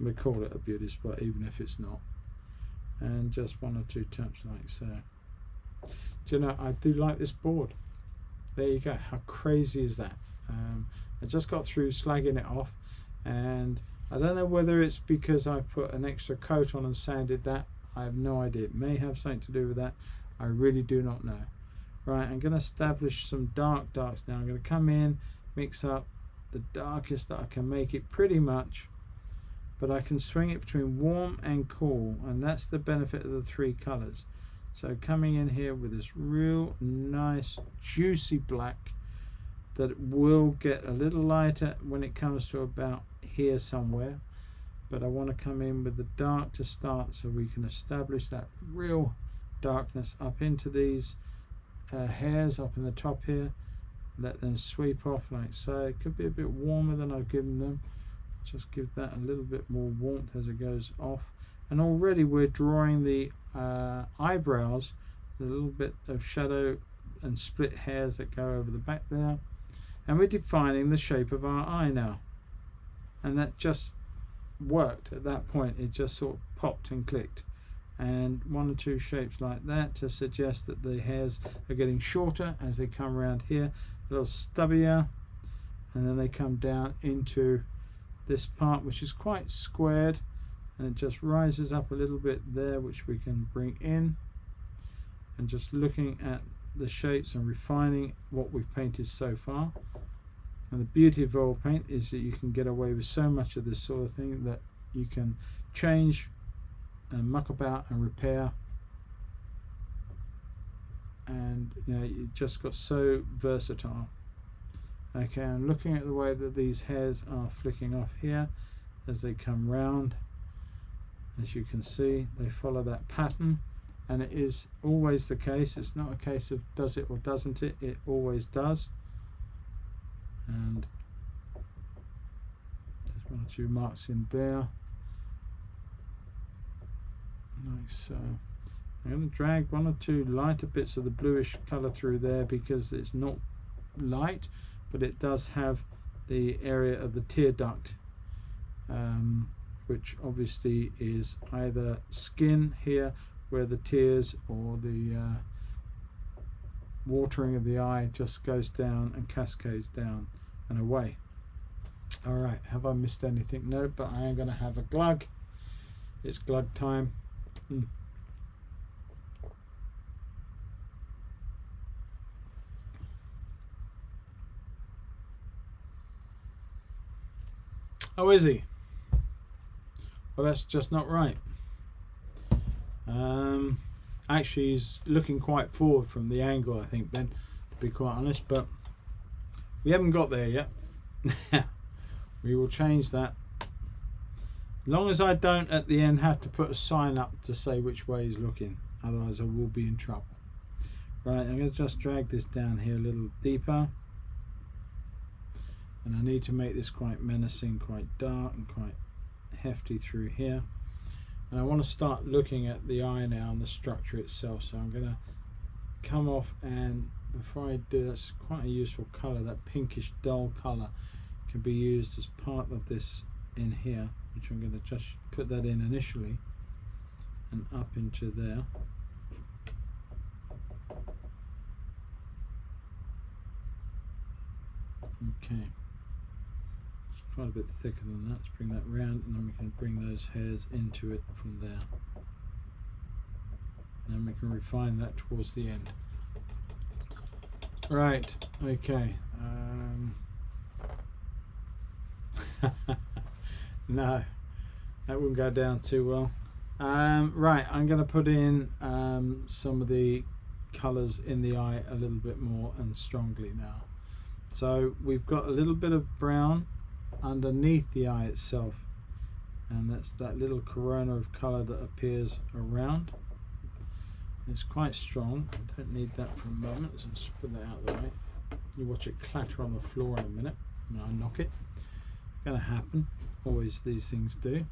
We call it a beauty spot even if it's not. And just one or two taps like so. Do you know, I do like this board. There you go. How crazy is that? I just got through slagging it off, and I don't know whether it's because I put an extra coat on and sanded that. I have no idea. It may have something to do with that. I really do not know. Right, I'm going to establish some darks now. I'm going to come in, mix up the darkest that I can make it pretty much, but I can swing it between warm and cool, and that's the benefit of the three colors. So coming in here with this real nice juicy black that will get a little lighter when it comes to about here somewhere, but I want to come in with the dark to start so we can establish that real darkness up into these hairs up in the top here. Let them sweep off like so. It could be a bit warmer than I've given them. Just give that a little bit more warmth as it goes off. And already we're drawing the eyebrows, a little bit of shadow and split hairs that go over the back there, and we're defining the shape of our eye now. And that just worked at that point. It just sort of popped and clicked, and one or two shapes like that to suggest that the hairs are getting shorter as they come around here, a little stubbier, and then they come down into this part which is quite squared, and it just rises up a little bit there, which we can bring in, and just looking at the shapes and refining what we've painted so far. And the beauty of oil paint is that you can get away with so much of this sort of thing that you can change and muck about and repair, and you know, it just got so versatile. Okay, I'm looking at the way that these hairs are flicking off here as they come round. As you can see, they follow that pattern, and it is always the case. It's not a case of does it or doesn't it, it always does. And just one 2 marks in there, like so. I'm going to drag 1 or 2 lighter bits of the bluish colour through there, because it's not light, but it does have the area of the tear duct, which obviously is either skin here where the tears or the watering of the eye just goes down and cascades down and away. Alright, have I missed anything? No, but I am going to have a glug. It's glug time. Oh, is he? Well, that's just not right. Actually, he's looking quite forward from the angle, I think, Ben, to be quite honest, but we haven't got there yet. We will change that. As long as I don't at the end have to put a sign up to say which way he's looking, otherwise I will be in trouble. Right, I'm going to just drag this down here a little deeper. And I need to make this quite menacing, quite dark and quite hefty through here. And I want to start looking at the eye now and the structure itself. So I'm going to come off, and before I do, that's quite a useful colour. That pinkish dull colour can be used as part of this in here, which I'm going to just put that in initially and up into there. Okay. Quite a bit thicker than that. Let's bring that round, and then we can bring those hairs into it from there. And then we can refine that towards the end. Right, okay. No, that wouldn't go down too well. Right, I'm going to put in some of the colours in the eye a little bit more and strongly now. So we've got a little bit of brown underneath the eye itself, and that's that little corona of colour that appears around. It's quite strong. I don't need that for a moment, so let's put that out of the way. You watch it clatter on the floor in a minute and I knock it. Gonna happen, always these things do.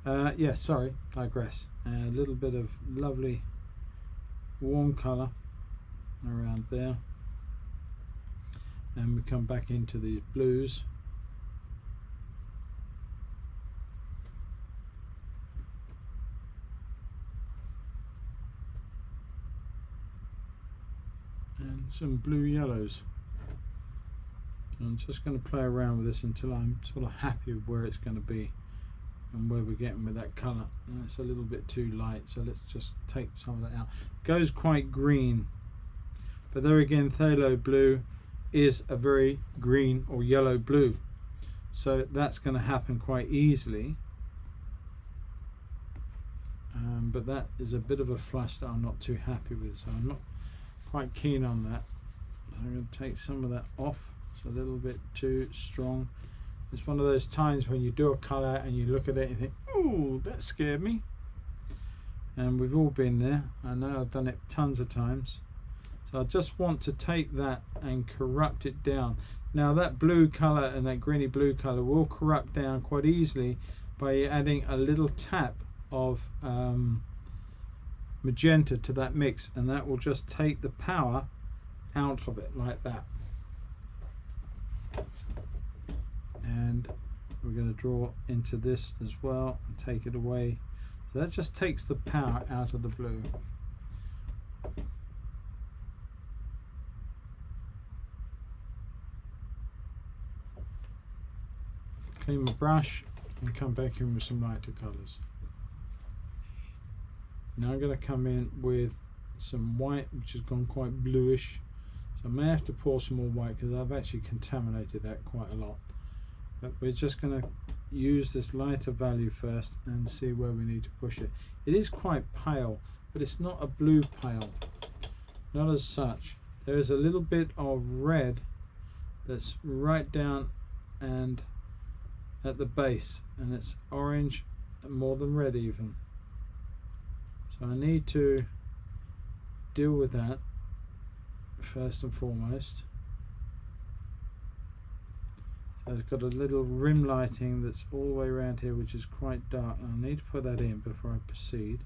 Yeah, sorry, digress. A little bit of lovely warm colour around there, and we come back into these blues. And some blue yellows. So I'm just going to play around with this until I'm sort of happy with where it's going to be and where we're getting with that colour. And it's a little bit too light, so let's just take some of that out. Goes quite green, but there again, phthalo blue is a very green or yellow blue, so that's going to happen quite easily. But that is a bit of a flush that I'm not too happy with, so I'm not quite keen on that. So I'm going to take some of that off. It's a little bit too strong. It's one of those times when you do a colour and you look at it and think, ooh, that scared me. And we've all been there. I know, I've done it tons of times. So I just want to take that and corrupt it down. Now that blue colour and that greeny blue colour will corrupt down quite easily by adding a little tap of magenta to that mix, and that will just take the power out of it like that. And we're going to draw into this as well and take it away. So that just takes the power out of the blue. Clean my brush and come back in with some lighter colours. Now I'm going to come in with some white, which has gone quite bluish. So I may have to pour some more white because I've actually contaminated that quite a lot. But we're just going to use this lighter value first and see where we need to push it. It is quite pale, but it's not a blue pale. Not as such. There is a little bit of red that's right down and at the base, and it's orange, more than red even. So I need to deal with that first and foremost. I've got a little rim lighting that's all the way around here, which is quite dark, and I need to put that in before I proceed.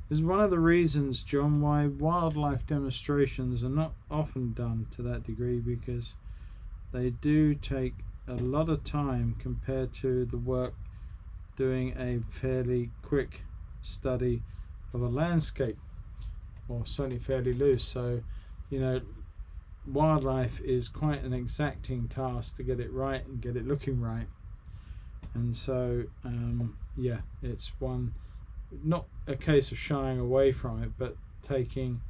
This is one of the reasons, John, why wildlife demonstrations are not often done to that degree, because they do take a lot of time compared to the work doing a fairly quick study of a landscape, or certainly fairly loose. So, you know, wildlife is quite an exacting task to get it right and get it looking right. And so, yeah, it's one, not a case of shying away from it, but taking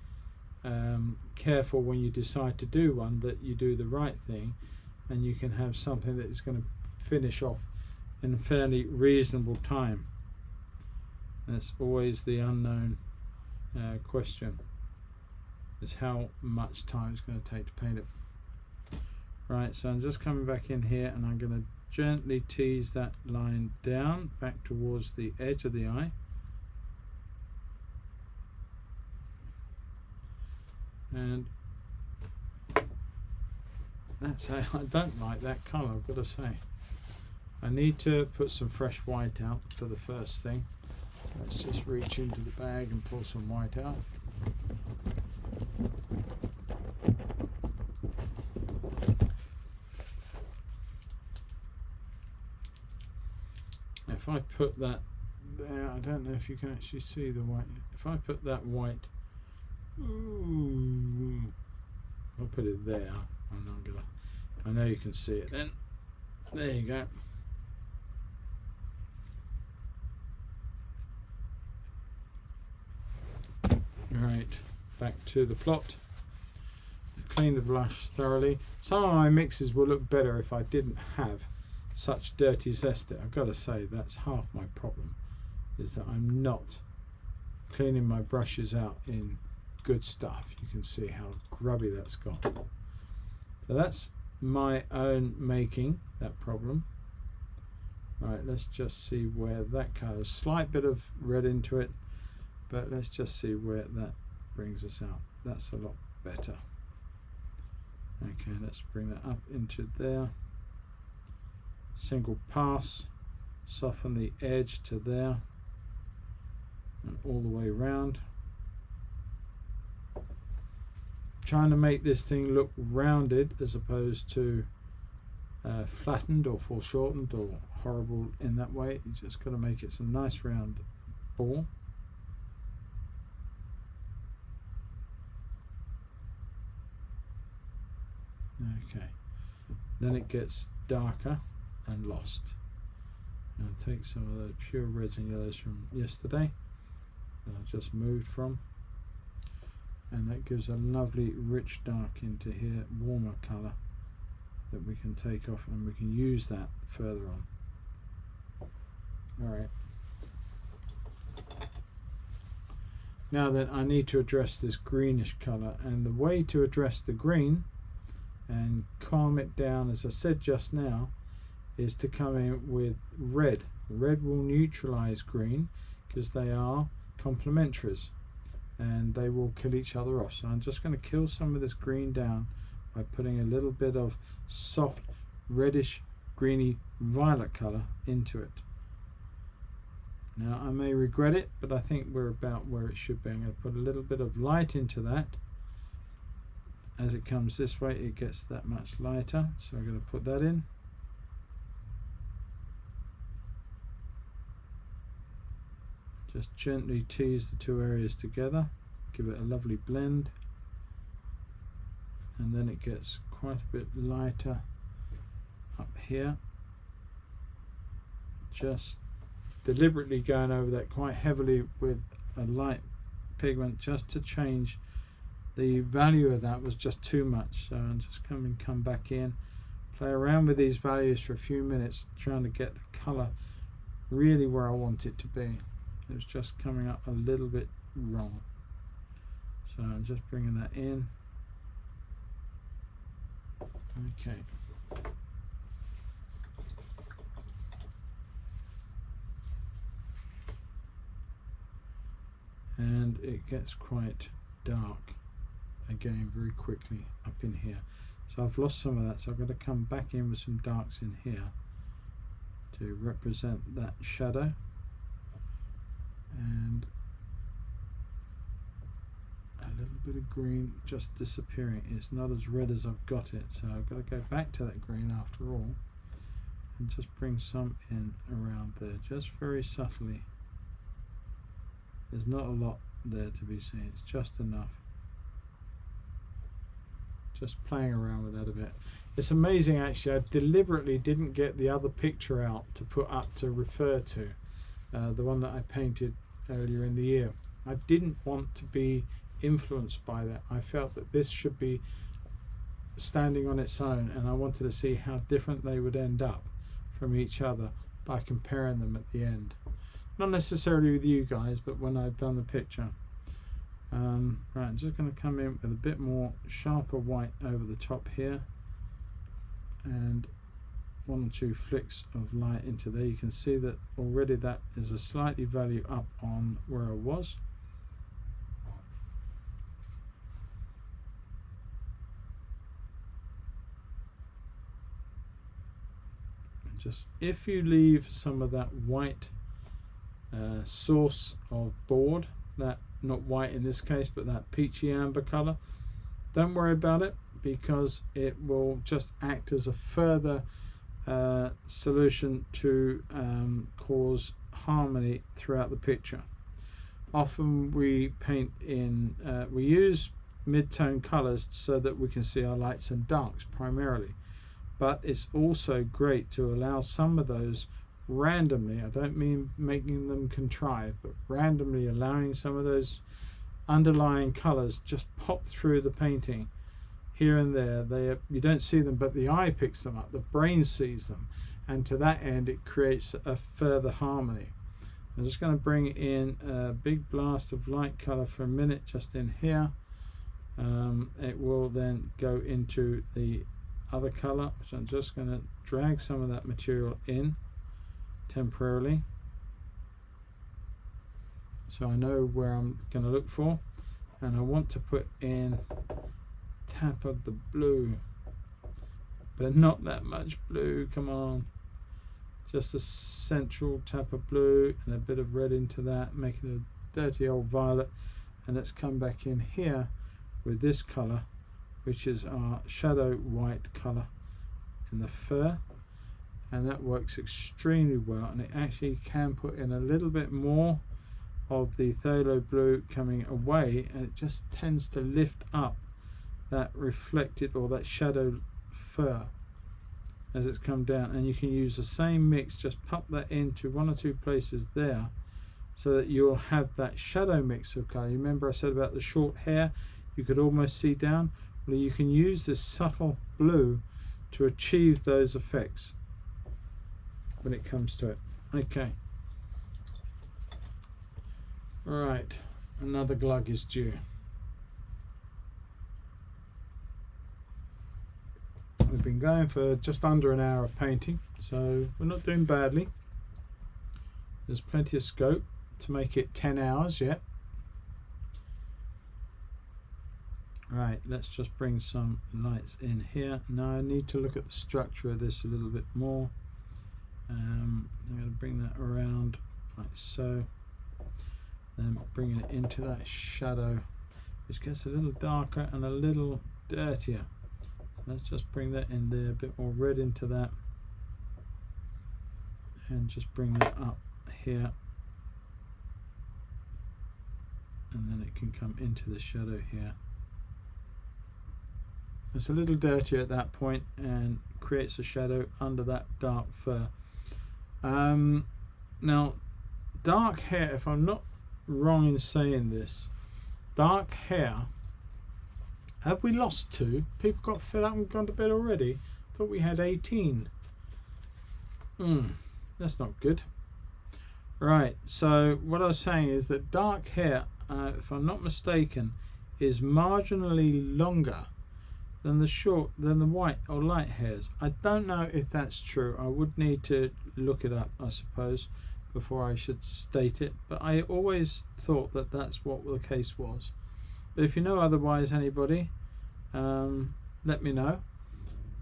careful when you decide to do one, that you do the right thing and you can have something that is going to finish off in a fairly reasonable time. That's always the unknown question, is how much time it's going to take to paint it. Right, so I'm just coming back in here and I'm going to gently tease that line down back towards the edge of the eye. And that's how I don't like that colour, I've got to say. I need to put some fresh white out for the first thing. So let's just reach into the bag and pull some white out. If I put that there, I don't know if you can actually see the white. If I put that white, ooh, I'll put it there. I know you can see it then. There you go. Right, back to the plot. Clean the brush thoroughly. Some of my mixes will look better if I didn't have such dirty zester. I've got to say that's half my problem, is that I'm not cleaning my brushes out in good stuff. You can see how grubby that's got. So that's my own making, that problem. Right, let's just see where that colour, slight bit of red into it, but let's just see where that brings us out. That's a lot better. Okay, let's bring that up into there. Single pass, soften the edge to there and all the way around. Trying to make this thing look rounded as opposed to flattened or foreshortened or horrible in that way. You just got to make it some nice round ball. Okay, then it gets darker and lost. And I'll take some of those pure reds and yellows from yesterday that I just moved from, and that gives a lovely rich dark into here, warmer colour that we can take off, and we can use that further on. Alright, now then I need to address this greenish colour, and the way to address the green and calm it down, as I said just now, is to come in with red. Red will neutralize green because they are complementaries and they will kill each other off. So I'm just going to kill some of this green down by putting a little bit of soft reddish greeny violet color into it. Now I may regret it, but I think we're about where it should be. I'm going to put a little bit of light into that. As it comes this way, it gets that much lighter, so I'm going to put that in. Just gently tease the two areas together, give it a lovely blend, and then it gets quite a bit lighter up here. Just deliberately going over that quite heavily with a light pigment just to change the value of that. Was just too much, so I'm just come back in, play around with these values for a few minutes, trying to get the color really where I want it to be. It was just coming up a little bit wrong, so I'm just bringing that in. Okay, and it gets quite dark again very quickly up in here. So I've lost some of that, so I've got to come back in with some darks in here to represent that shadow, and a little bit of green just disappearing. It's not as red as I've got it, so I've got to go back to that green after all and just bring some in around there, just very subtly. There's not a lot there to be seen, it's just enough. Just playing around with that a bit. It's amazing actually, I deliberately didn't get the other picture out to put up to refer to, the one that I painted earlier in the year. I didn't want to be influenced by that. I felt that this should be standing on its own, and I wanted to see how different they would end up from each other by comparing them at the end. Not necessarily with you guys, but when I've done the picture. Right, I'm just going to come in with a bit more sharper white over the top here, and 1 or 2 flicks of light into there. You can see that already that is a slightly value up on where I was. Just if you leave some of that white source of board, that not white in this case, but that peachy amber color, don't worry about it, because it will just act as a further solution to cause harmony throughout the picture. Often we paint in, we use mid-tone colors so that we can see our lights and darks primarily, but it's also great to allow some of those randomly, I don't mean making them contrived, but randomly allowing some of those underlying colors just pop through the painting here and there. You don't see them, but the eye picks them up, the brain sees them, and to that end it creates a further harmony. I'm just going to bring in a big blast of light color for a minute just in here. It will then go into the other color, which I'm just going to drag some of that material in temporarily, so I know where I'm going to look for, and I want to put in a tap of the blue, but not that much blue, come on, just a central tap of blue and a bit of red into that, making a dirty old violet. And let's come back in here with this color, which is our shadow white color in the fur, and that works extremely well, and it actually can put in a little bit more of the phthalo blue coming away, and it just tends to lift up that reflected or that shadow fur as it's come down. And you can use the same mix, just pop that into 1 or 2 places there, so that you'll have that shadow mix of color. You remember I said about the short hair, you could almost see down? Well, you can use this subtle blue to achieve those effects when it comes to it. Okay, right, another glug is due. We've been going for just under an hour of painting, so we're not doing badly. There's plenty of scope to make it 10 hours yet. Right, let's just bring some lights in here. Now I need to look at the structure of this a little bit more. I'm going to bring that around like so, then bringing it into that shadow, which gets a little darker and a little dirtier. Let's just bring that in there, a bit more red into that, and just bring that up here, and then it can come into the shadow here. It's a little dirtier at that point and creates a shadow under that dark fur. Now dark hair, if I'm not wrong in saying this, dark hair, have we lost 2? People got fed up and gone to bed already? Thought we had 18. That's not good. Right, so what I was saying is that dark hair, if I'm not mistaken, is marginally longer than the white or light hairs. I don't know if that's true. I would need to look it up, I suppose. before I should state it, but I always thought that that's what the case was. But if you know otherwise, anybody, let me know.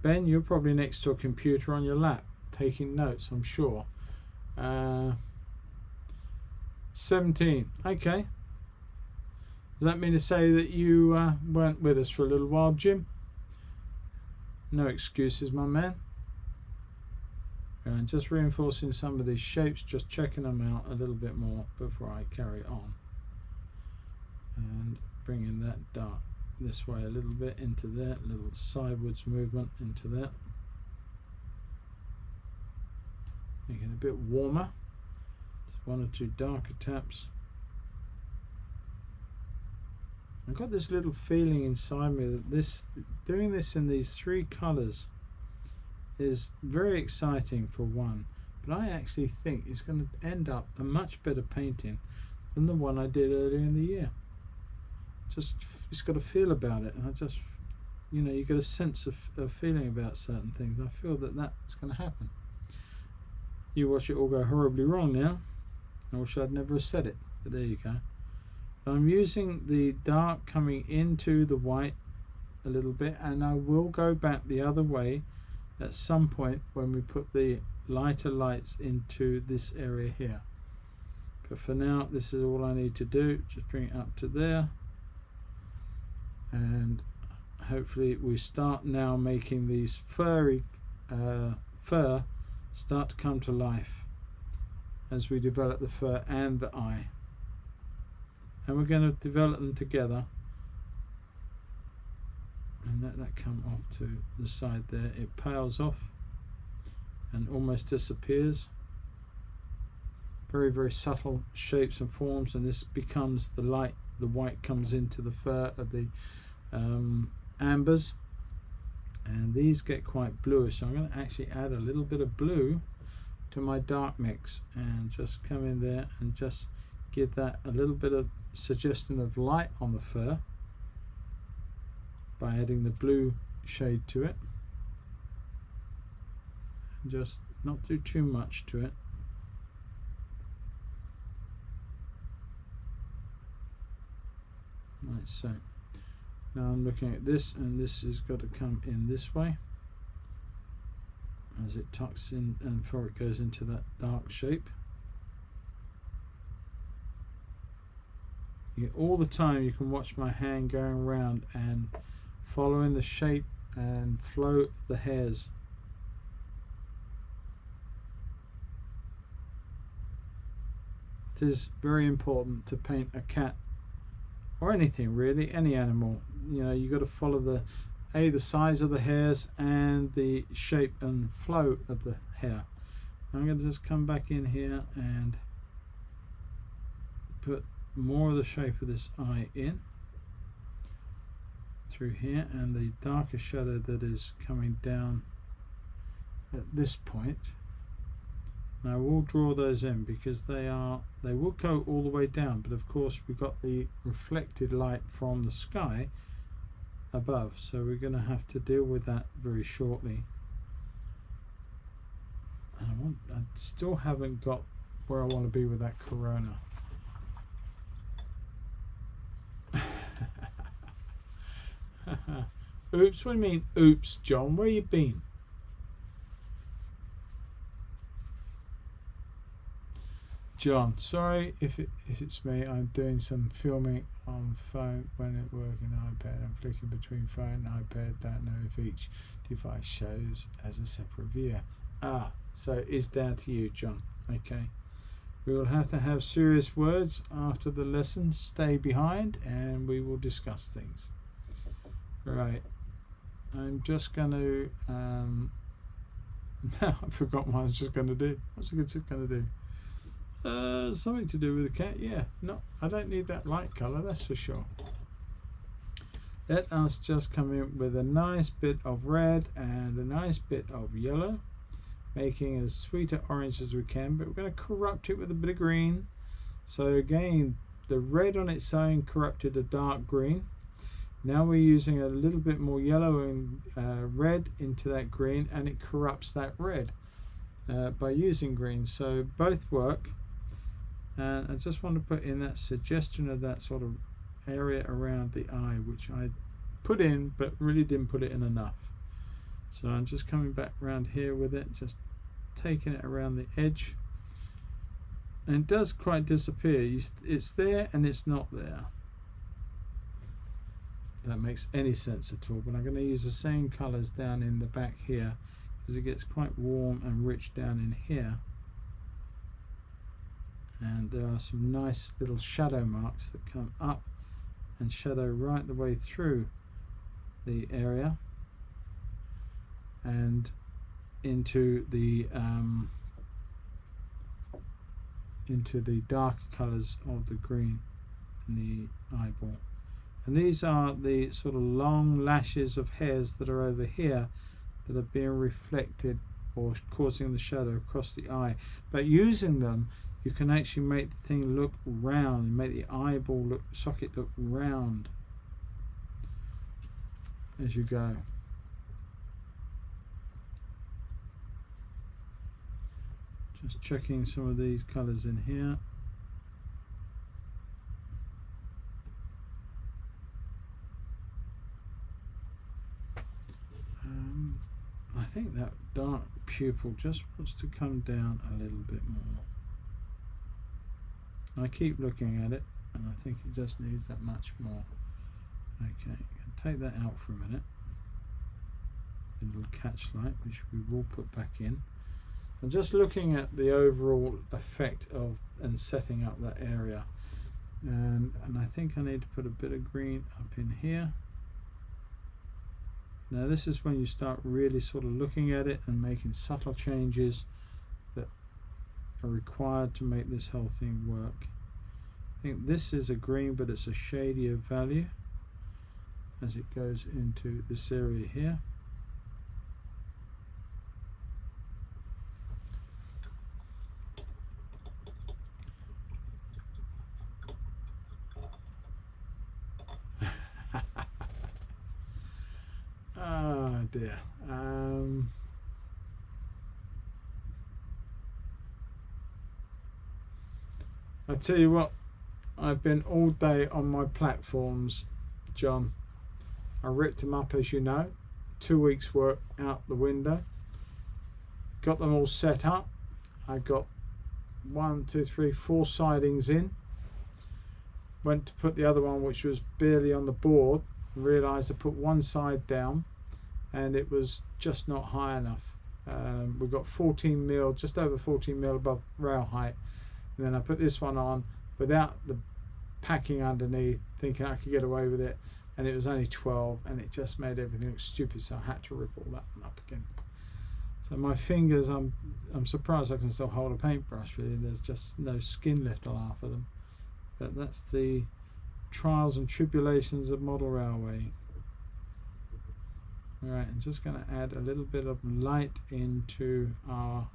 Ben, you're probably next to a computer on your lap taking notes, I'm sure. 17. Okay. Does that mean to say that you weren't with us for a little while, Jim? No excuses, my man. And just reinforcing some of these shapes, just checking them out a little bit more before I carry on. And bringing that dark this way a little bit into there, little sidewards movement into that. Making it a bit warmer. Just one or two darker taps. I've got this little feeling inside me that doing this in these three colours is very exciting for one, but I actually think it's going to end up a much better painting than the one I did earlier in the year. Just, it's got a feel about it, and I just, you know, you get a sense of feeling about certain things. I feel that that's going to happen. You watch it all go horribly wrong now. I wish I'd never have said it, but there you go. I'm using the dark coming into the white a little bit, and I will go back the other way at some point when we put the lighter lights into this area here. But for now, this is all I need to do. Just bring it up to there, and hopefully we start now making these fur start to come to life as we develop the fur and the eye. And we're going to develop them together, and let that come off to the side there. It pales off and almost disappears. Very, very subtle shapes and forms, and this becomes the light. The white comes into the fur of the ambers, and these get quite bluish, so I'm going to actually add a little bit of blue to my dark mix and just come in there and just give that a little bit of suggestion of light on the fur by adding the blue shade to it. And just not do too much to it. Like so. Now I'm looking at this, and this has got to come in this way as it tucks in and before it goes into that dark shape. All the time you can watch my hand going around and following the shape and flow of the hairs. It is very important to paint a cat or anything really, any animal. You know, you got to follow the size of the hairs and the shape and flow of the hair. I'm going to just come back in here and put more of the shape of this eye in through here, and the darker shadow that is coming down at this point. Now we'll draw those in because they will go all the way down, but of course we've got the reflected light from the sky above, so we're going to have to deal with that very shortly. And I still haven't got where I want to be with that corona. Oops, what do you mean oops, John? Where you been? John, sorry if it's me. I'm doing some filming on phone when at work and iPad. I'm flicking between phone and iPad. Don't know if each device shows as a separate viewer. So it's down to you, John. Okay. We will have to have serious words after the lesson. Stay behind and we will discuss things. Right. I'm just going to... I forgot what I was just going to do. What's I just going to do? Something to do with the cat. Yeah. No, I don't need that light colour, that's for sure. Let us just come in with a nice bit of red and a nice bit of yellow, making as sweet an orange as we can, but we're going to corrupt it with a bit of green. So again, the red on its own corrupted a dark green. Now we're using a little bit more yellow and red into that green, and it corrupts that red by using green. So both work. and I just want to put in that suggestion of that sort of area around the eye, which I put in but really didn't put it in enough. So I'm just coming back around here with it, just taking it around the edge, and it does quite disappear. It's there and it's not there. If that makes any sense at all. But I'm going to use the same colours down in the back here, because it gets quite warm and rich down in here, and there are some nice little shadow marks that come up and shadow right the way through the area and into the darker colours of the green in the eyeball. And these are the sort of long lashes of hairs that are over here that are being reflected or causing the shadow across the eye. But using them, you can actually make the thing look round, make the eyeball socket look round as you go. Just checking some of these colours in here. I think that dark pupil just wants to come down a little bit more. I keep looking at it and I think it just needs that much more. Okay, take that out for a minute. A little catch light, which we will put back in. I'm just looking at the overall effect of and setting up that area, and I think I need to put a bit of green up in here. Now this is when you start really sort of looking at it and making subtle changes that are required to make this whole thing work. I think this is a green, but it's a shadier value as it goes into this area here. Oh dear. I tell you what, I've been all day on my platforms, John. I ripped them up, as you know, 2 weeks work out the window. Got them all set up. I got 1, 2, 3, 4 sidings in. Went to put the other one, which was barely on the board. Realised I put one side down and it was just not high enough. We got 14 mil, just over 14 mil above rail height, and then I put this one on without the packing underneath, thinking I could get away with it, and it was only 12, and it just made everything look stupid, so I had to rip all that one up again. So my fingers, I'm surprised I can still hold a paintbrush, really. There's just no skin left on half of them. But that's the trials and tribulations of model railway. Alright, I'm just going to add a little bit of light into our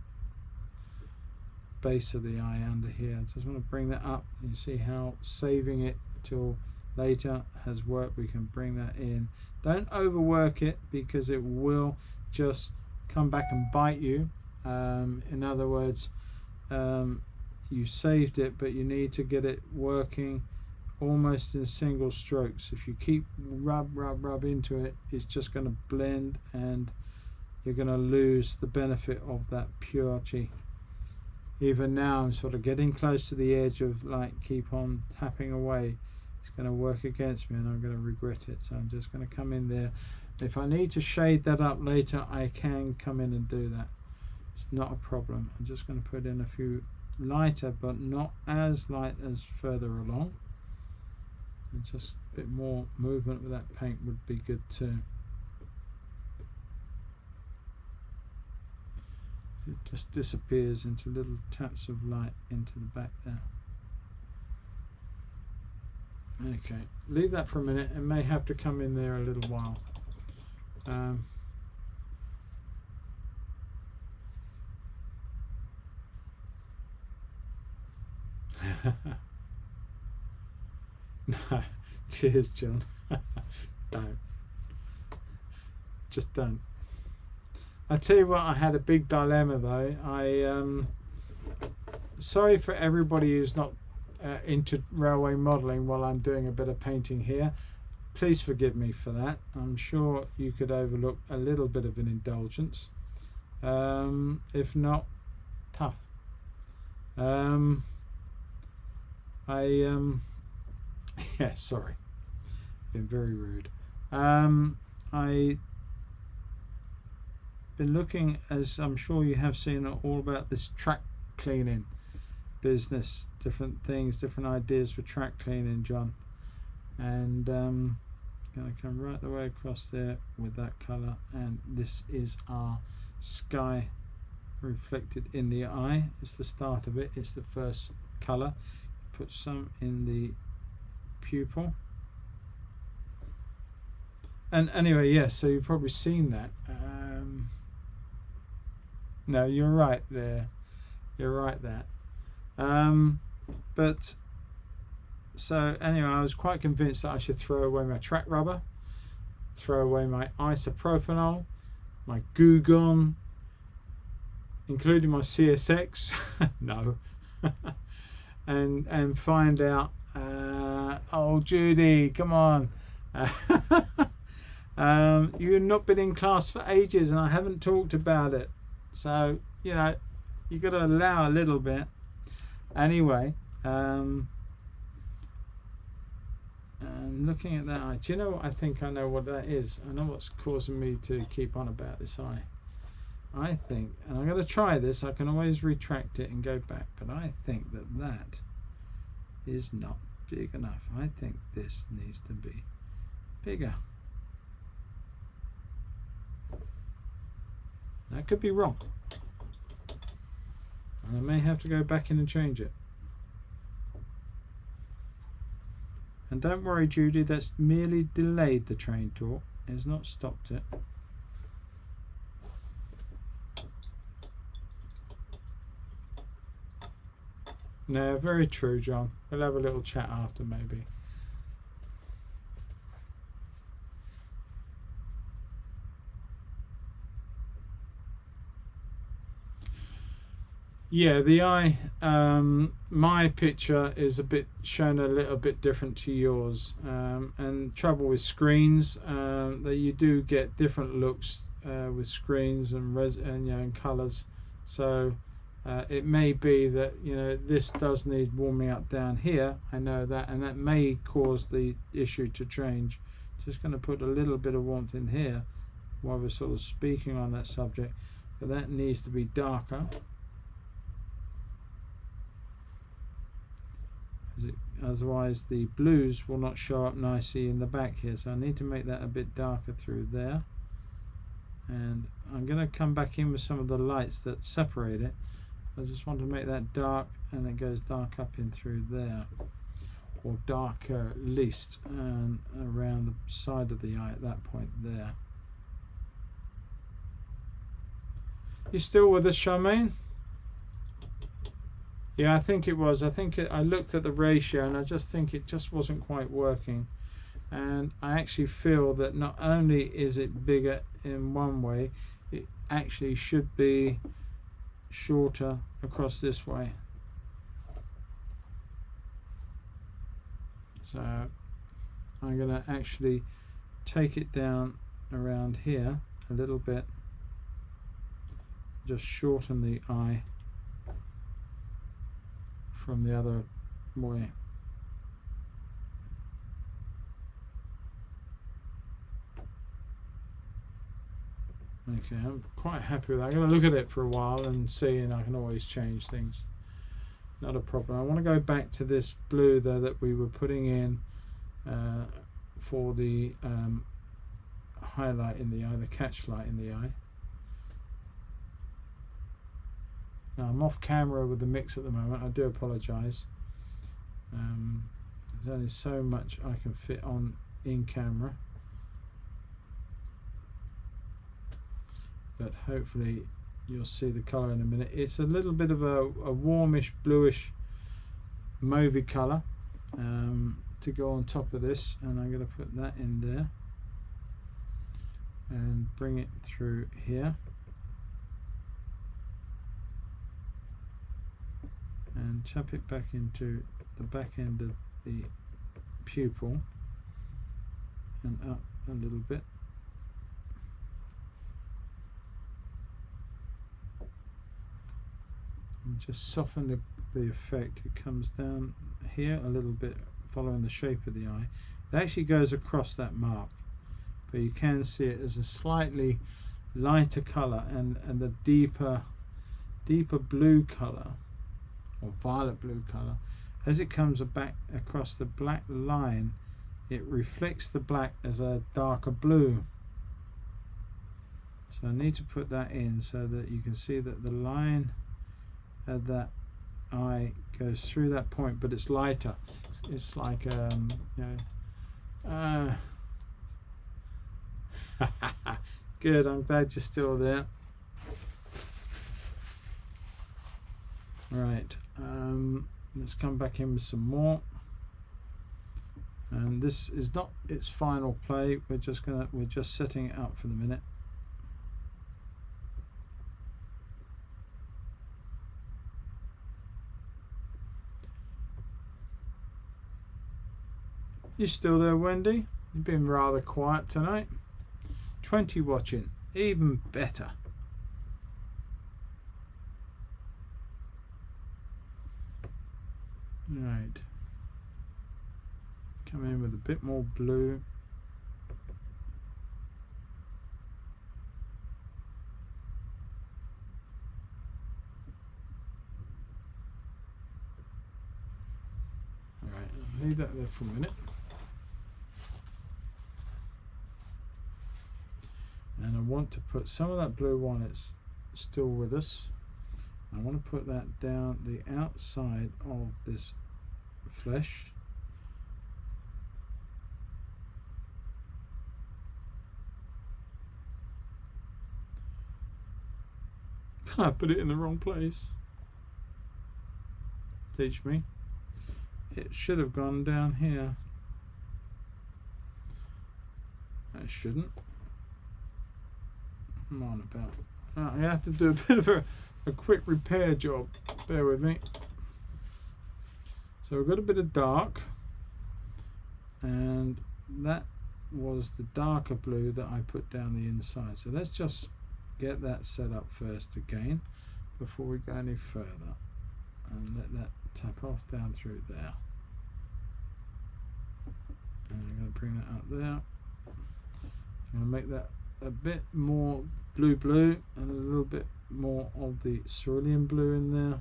base of the eye under here. I just want to bring that up. You see how saving it till later has worked. We can bring that in. Don't overwork it, because it will just come back and bite you. In other words, you saved it, but you need to get it working almost in single strokes. If you keep rub into it, it's just going to blend and you're going to lose the benefit of that purity. Even now I'm sort of getting close to the edge of like keep on tapping away. It's going to work against me and I'm going to regret it, so I'm just going to come in there. If I need to shade that up later, I can come in and do that. It's not a problem. I'm just going to put in a few lighter, but not as light as further along. And just a bit more movement with that paint would be good too. It just disappears into little taps of light into the back there. Okay, leave that for a minute. It may have to come in there a little while. No, cheers, John. Don't. Just don't. I tell you what, I had a big dilemma though. sorry for everybody who's not into railway modelling while I'm doing a bit of painting here. Please forgive me for that. I'm sure you could overlook a little bit of an indulgence. If not, tough. Yeah, sorry, been very rude. I been looking, as I'm sure you have seen, all about this track cleaning business, different things, different ideas for track cleaning, John. And gonna come right the way across there with that colour, and this is our sky reflected in the eye. It's the start of it, it's the first colour. Put some in the pupil. And anyway, yes, so you've probably seen that. No, you're right there. You're right there. But so anyway, I was quite convinced that I should throw away my track rubber, throw away my isopropanol, my Goo Gone, including my CSX. No. and find out. Oh, Judy, come on. You've not been in class for ages, and I haven't talked about it. So, you know, you got to allow a little bit. Anyway, I'm looking at that eye. Do you know what? I think I know what that is. I know what's causing me to keep on about this eye. I think, and I'm going to try this. I can always retract it and go back, but I think that is not big enough. I think this needs to be bigger. I could be wrong, and I may have to go back in and change it. And don't worry, Judy, that's merely delayed the train talk. It's not stopped it. No, very true, John. We'll have a little chat after, maybe. Yeah, the eye, my picture is shown a little bit different to yours, and trouble with screens, that you do get different looks with screens and and colours. So it may be that this does need warming up down here. I know that, and that may cause the issue to change. Just going to put a little bit of warmth in here while we're sort of speaking on that subject, but that needs to be darker. Otherwise the blues will not show up nicely in the back here, so I need to make that a bit darker through there, and I'm going to come back in with some of the lights that separate it. I just want to make that dark, and it goes dark up in through there, or darker at least, and around the side of the eye at that point there. You still with us, Charmaine? Yeah, I think it was. I looked at the ratio, and I just think it just wasn't quite working. And I actually feel that not only is it bigger in one way, it actually should be shorter across this way. So I'm going to actually take it down around here a little bit, just shorten the eye from the other way. Okay, I'm quite happy with that. I'm going to look at it for a while and see, and I can always change things. Not a problem. I want to go back to this blue though that we were putting in for the highlight in the eye, the catch light in the eye. Now I'm off camera with the mix at the moment. I do apologise. There's only so much I can fit on in camera, but hopefully you'll see the colour in a minute. It's a little bit of a warmish bluish mauvey colour to go on top of this, and I'm going to put that in there and bring it through here. and tap it back into the back end of the pupil and up a little bit. And just soften the effect. It comes down here a little bit following the shape of the eye. It actually goes across that mark, but you can see it as a slightly lighter colour and a deeper blue colour, or violet blue colour. As it comes back across the black line, it reflects the black as a darker blue. So I need to put that in so that you can see that the line of that eye goes through that point, but it's lighter. It's like good, I'm glad you're still there. Right, let's come back in with some more. And this is not its final play. We're just setting it up for the minute. You still there, Wendy? You've been rather quiet tonight. 20 watching, even better. Right. Come in with a bit more blue. Alright, I'll leave that there for a minute. And I want to put some of that blue on, it's still with us. I want to put that down the outside of this flesh. I put it in the wrong place. Teach me. It should have gone down here. It shouldn't. Come on about. I have to do a bit of a quick repair job. Bear with me. So we've got a bit of dark, and that was the darker blue that I put down the inside. So let's just get that set up first again before we go any further, and let that tap off down through there. And I'm going to bring that up there. I'm going to make that a bit more blue and a little bit more of the cerulean blue in there.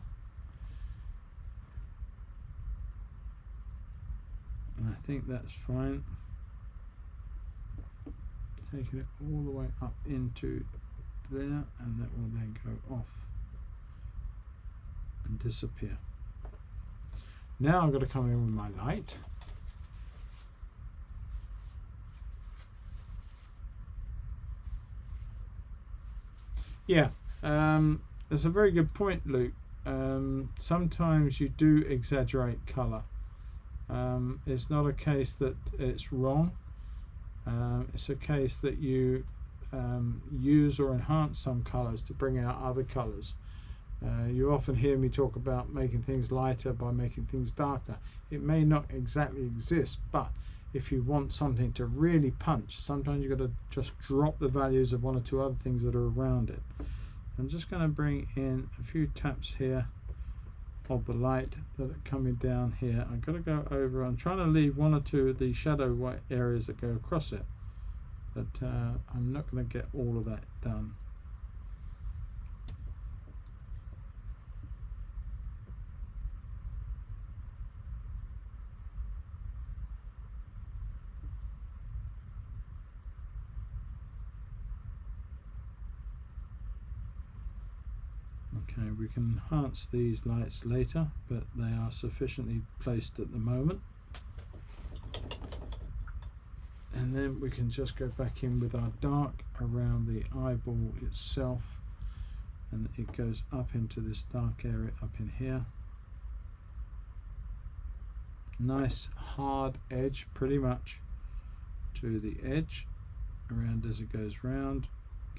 And I think that's fine. Taking it all the way up into there, and that will then go off and disappear. Now I've got to come in with my light. Yeah, that's a very good point, Luke. Sometimes you do exaggerate colour. It's not a case that it's wrong. It's a case that you use or enhance some colours to bring out other colours. You often hear me talk about making things lighter by making things darker. It may not exactly exist, but if you want something to really punch, sometimes you've got to just drop the values of one or two other things that are around it. I'm just going to bring in a few taps here of the light that are coming down here. I've got to go over, I'm trying to leave one or two of the shadow white areas that go across it, but I'm not going to get all of that done. Okay, we can enhance these lights later, but they are sufficiently placed at the moment. And then we can just go back in with our dark around the eyeball itself, and it goes up into this dark area up in here. Nice hard edge, pretty much to the edge, around as it goes round.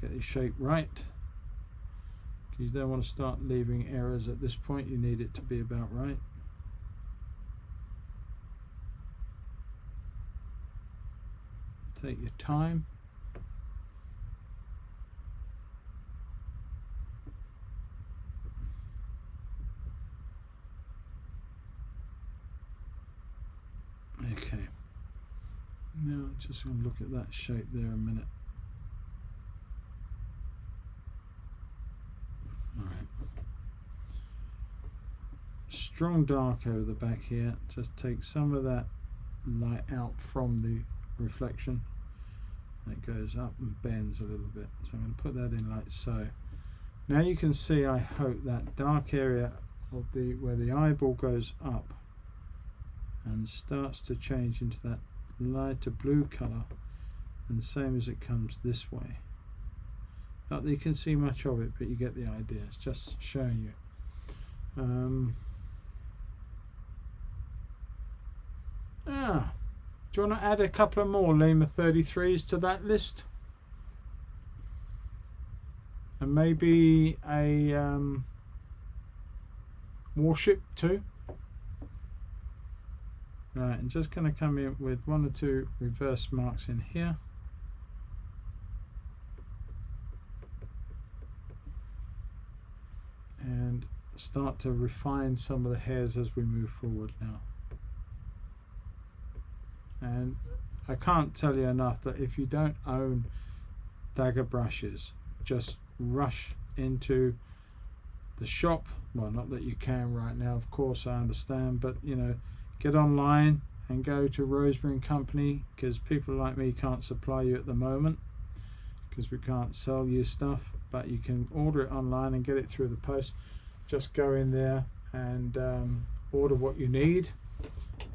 Get the shape right. You don't want to start leaving errors at this point. You need it to be about right. Take your time. Okay. Now just going to look at that shape there a minute. Alright. Strong dark over the back here. Just take some of that light out from the reflection. And it goes up and bends a little bit. So I'm going to put that in like so. Now you can see, I hope, that dark area of the where the eyeball goes up and starts to change into that lighter blue color, and the same as it comes this way. Not that you can see much of it, but you get the idea. It's just showing you. Do you want to add a couple of more Lima 33s to that list? And maybe a warship too? Right, I'm just going to come in with 1 or 2 reverse marks in here. And start to refine some of the hairs as we move forward now. And I can't tell you enough that if you don't own dagger brushes, just rush into the shop. Well, not that you can right now, of course, I understand, but you know, get online and go to Roseberry & Company, because people like me can't supply you at the moment because we can't sell you stuff, but you can order it online and get it through the post. Just go in there and order what you need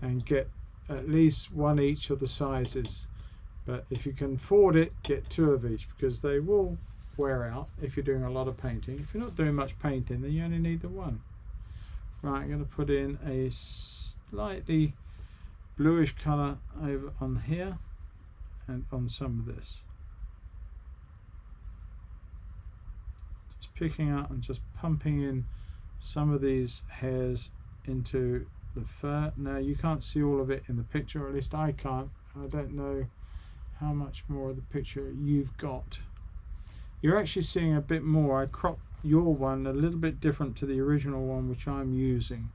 and get at least 1 each of the sizes. But if you can afford it, get 2 of each, because they will wear out if you're doing a lot of painting. If you're not doing much painting, then you only need the 1. Right, I'm going to put in a slightly bluish color over on here and on some of this. Just picking up and just pumping in some of these hairs into the fur. Now you can't see all of it in the picture, or at least I can't. I don't know how much more of the picture you've got. You're actually seeing a bit more. I cropped your one a little bit different to the original one which I'm using,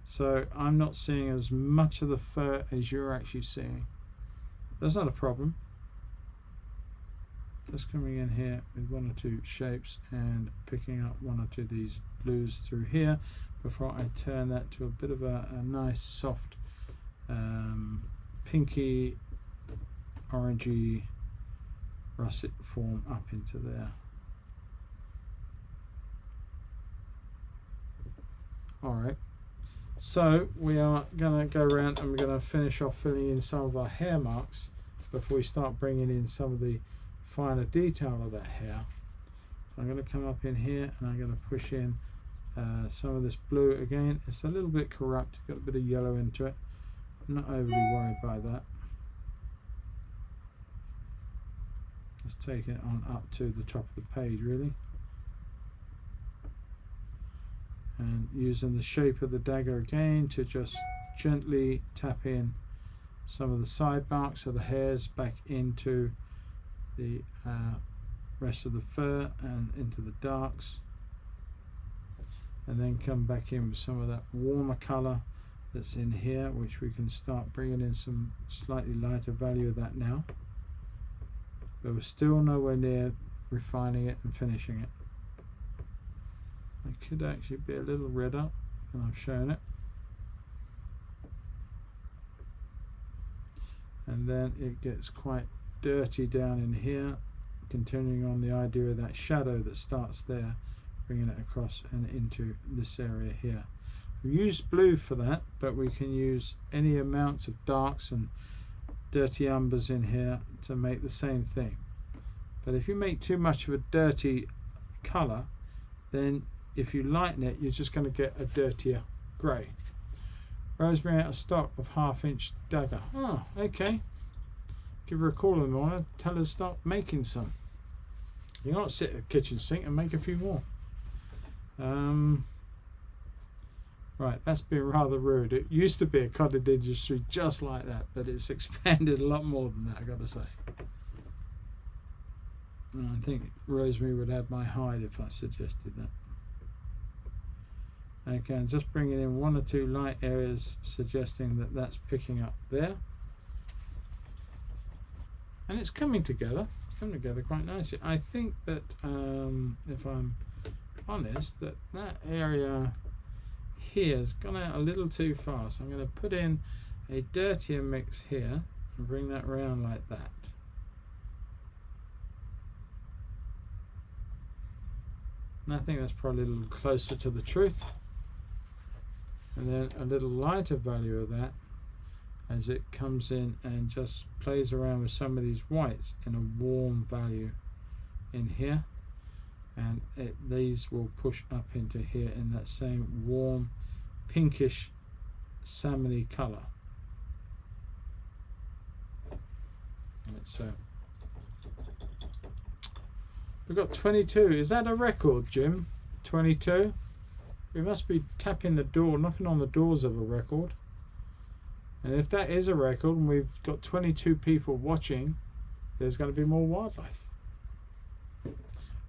so I'm not seeing as much of the fur as you're actually seeing. That's not a problem. Just coming in here with 1 or 2 shapes and picking up 1 or 2 of these blues through here before I turn that to a bit of a nice soft pinky orangey russet form up into there. Alright, so we are going to go around and we're going to finish off filling in some of our hair marks before we start bringing in some of the finer detail of that hair. So I'm going to come up in here and I'm going to push in some of this blue again. It's a little bit corrupt, got a bit of yellow into it. I'm not overly worried by that. Let's take it on up to the top of the page really. And using the shape of the dagger again to just gently tap in some of the side marks of the hairs back into the rest of the fur and into the darks, and then come back in with some of that warmer color that's in here, which we can start bringing in some slightly lighter value of that now, but we're still nowhere near refining it and finishing it. It could actually be a little redder than I've shown it. And then it gets quite dirty down in here, continuing on the idea of that shadow that starts there, bringing it across and into this area here. We used blue for that, but we can use any amounts of darks and dirty umbers in here to make the same thing. But if you make too much of a dirty color, then if you lighten it, you're just going to get a dirtier grey. Rosemary out of stock of 1/2 inch dagger. Oh, okay. Give her a call in the morning, tell her to start making some. You can't sit at the kitchen sink and make a few more. Right, that's been rather rude. It used to be a cottage industry just like that, but it's expanded a lot more than that, I got to say. And I think Rosemary would have my hide if I suggested that. Okay, and just bringing in one or two light areas, suggesting that that's picking up there. And it's coming together. It's coming together quite nicely. I think that, if I'm honest, that area here has gone out a little too far. So I'm going to put in a dirtier mix here and bring that around like that. And I think that's probably a little closer to the truth. And then a little lighter value of that as it comes in and just plays around with some of these whites in a warm value in here, and these will push up into here in that same warm pinkish salmony color. So we've got 22. Is that a record, Jim? 22? We must be tapping the door, knocking on the doors of a record. And if that is a record and we've got 22 people watching, there's going to be more wildlife.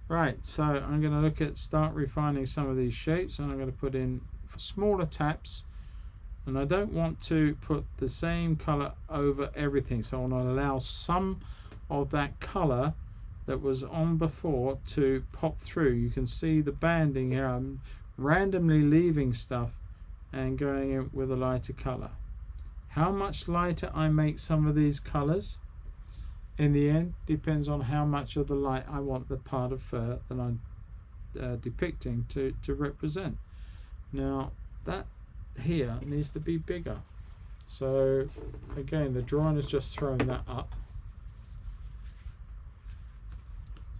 Right, so I'm going to start refining some of these shapes, and I'm going to put in smaller taps. And I don't want to put the same color over everything, so I want to allow some of that color that was on before to pop through. You can see the banding here. I'm randomly leaving stuff and going in with a lighter color. How much lighter I make some of these colors in the end depends on how much of the light I want the part of fur that I'm depicting to represent. Now that here needs to be bigger, so again the drawing has just thrown that up.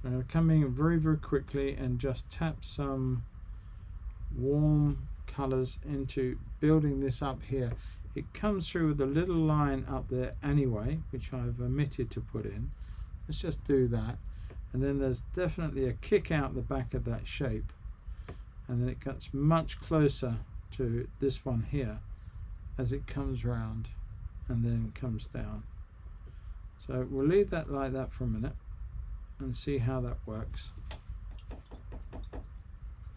I'm going to come in very quickly and just tap some warm colors into building this up here. It comes through with a little line up there anyway, which I've omitted to put in. Let's just do that. And then there's definitely a kick out the back of that shape. And then it gets much closer to this one here as it comes round and then comes down. So we'll leave that like that for a minute and see how that works.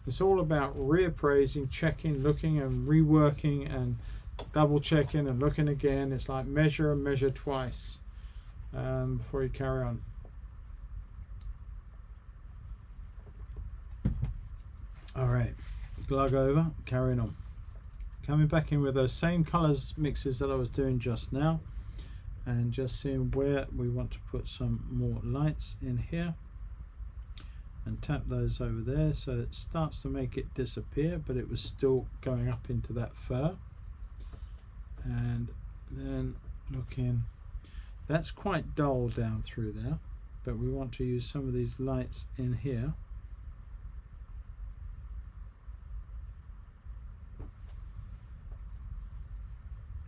It's all about reappraising, checking, looking and reworking and double checking and looking again. It's like measure and measure twice before you carry on. All right, glug over, carrying on. Coming back in with those same colors mixes that I was doing just now, and just seeing where we want to put some more lights in here, and tap those over there so it starts to make it disappear, but it was still going up into that fur. And then looking, that's quite dull down through there, but we want to use some of these lights in here.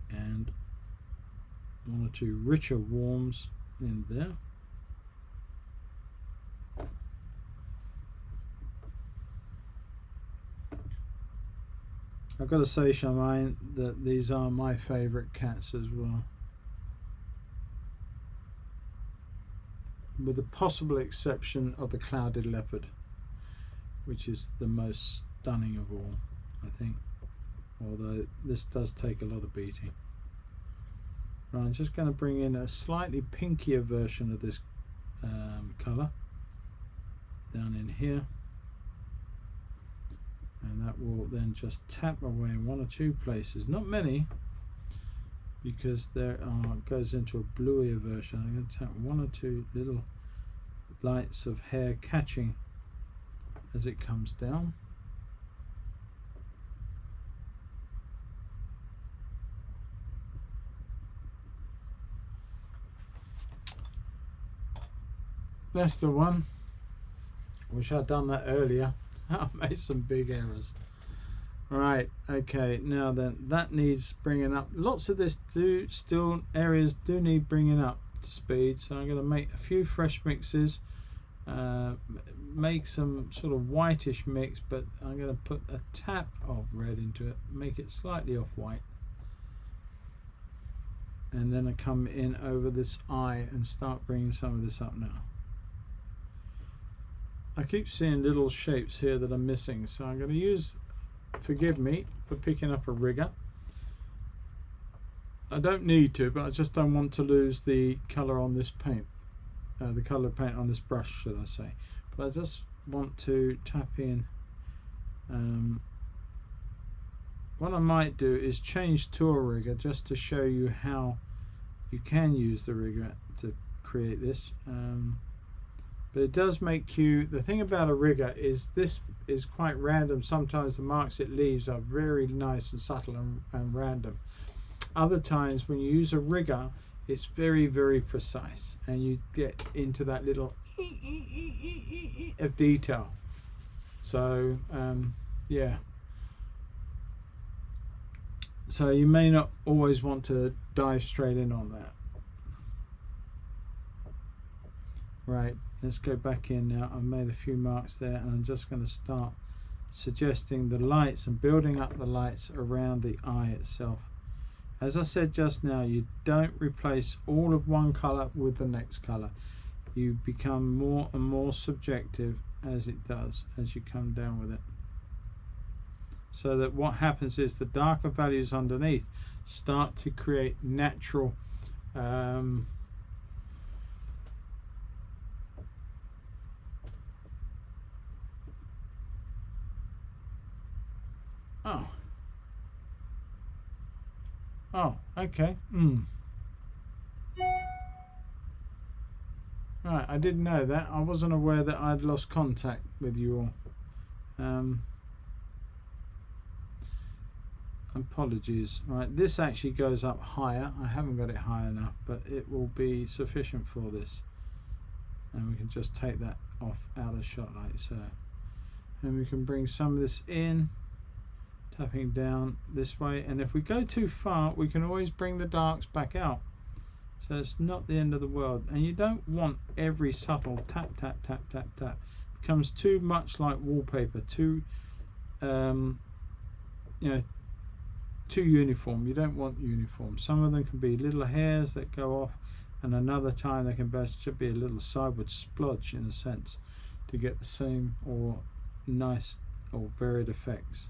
And one or two richer warms in there. I've got to say, Charmaine, that these are my favourite cats as well. With the possible exception of the clouded leopard, which is the most stunning of all, I think. Although this does take a lot of beating. Right, I'm just going to bring in a slightly pinkier version of this colour down in here. And that will then just tap away in one or two places, not many, because there goes into a bluier version. I'm going to tap one or two little lights of hair catching as it comes down. That's the one. Wish I'd done that earlier. I made some big errors. Right, okay, now then, that needs bringing up. Lots of this areas do need bringing up to speed, so I'm going to make a few fresh mixes make some sort of whitish mix, but I'm going to put a tap of red into it, make it slightly off white, and then I come in over this eye and start bringing some of this up now. I keep seeing little shapes here that are missing, so I'm going to use, forgive me for picking up a rigger. I don't need to, but I just don't want to lose the colour on this paint, the colour paint on this brush, should I say. But I just want to tap in. What I might do is change to a rigger just to show you how you can use the rigger to create this. But it does make you, the thing about a rigger is this is quite random. Sometimes the marks it leaves are very nice and subtle and random. Other times when you use a rigger, it's very, very precise, and you get into that little of detail. So yeah, so you may not always want to dive straight in on that. Right, let's go back in now. I've made a few marks there, and I'm just going to start suggesting the lights and building up the lights around the eye itself. As I said just now, you don't replace all of one color with the next color. You become more and more subjective as it does, as you come down with it. So that what happens is the darker values underneath start to create natural Oh, okay. Right, I didn't know that. I wasn't aware that I'd lost contact with you all. Apologies. Right, this actually goes up higher. I haven't got it high enough, but it will be sufficient for this. And we can just take that off out of shot like so. And we can bring some of this in, tapping down this way, and if we go too far we can always bring the darks back out, so it's not the end of the world. And you don't want every subtle tap tap tap tap tap. It becomes too much like wallpaper, too you know, too uniform. You don't want uniform. Some of them can be little hairs that go off, and another time they can should be a little sideward splodge in a sense to get the same or nice or varied effects.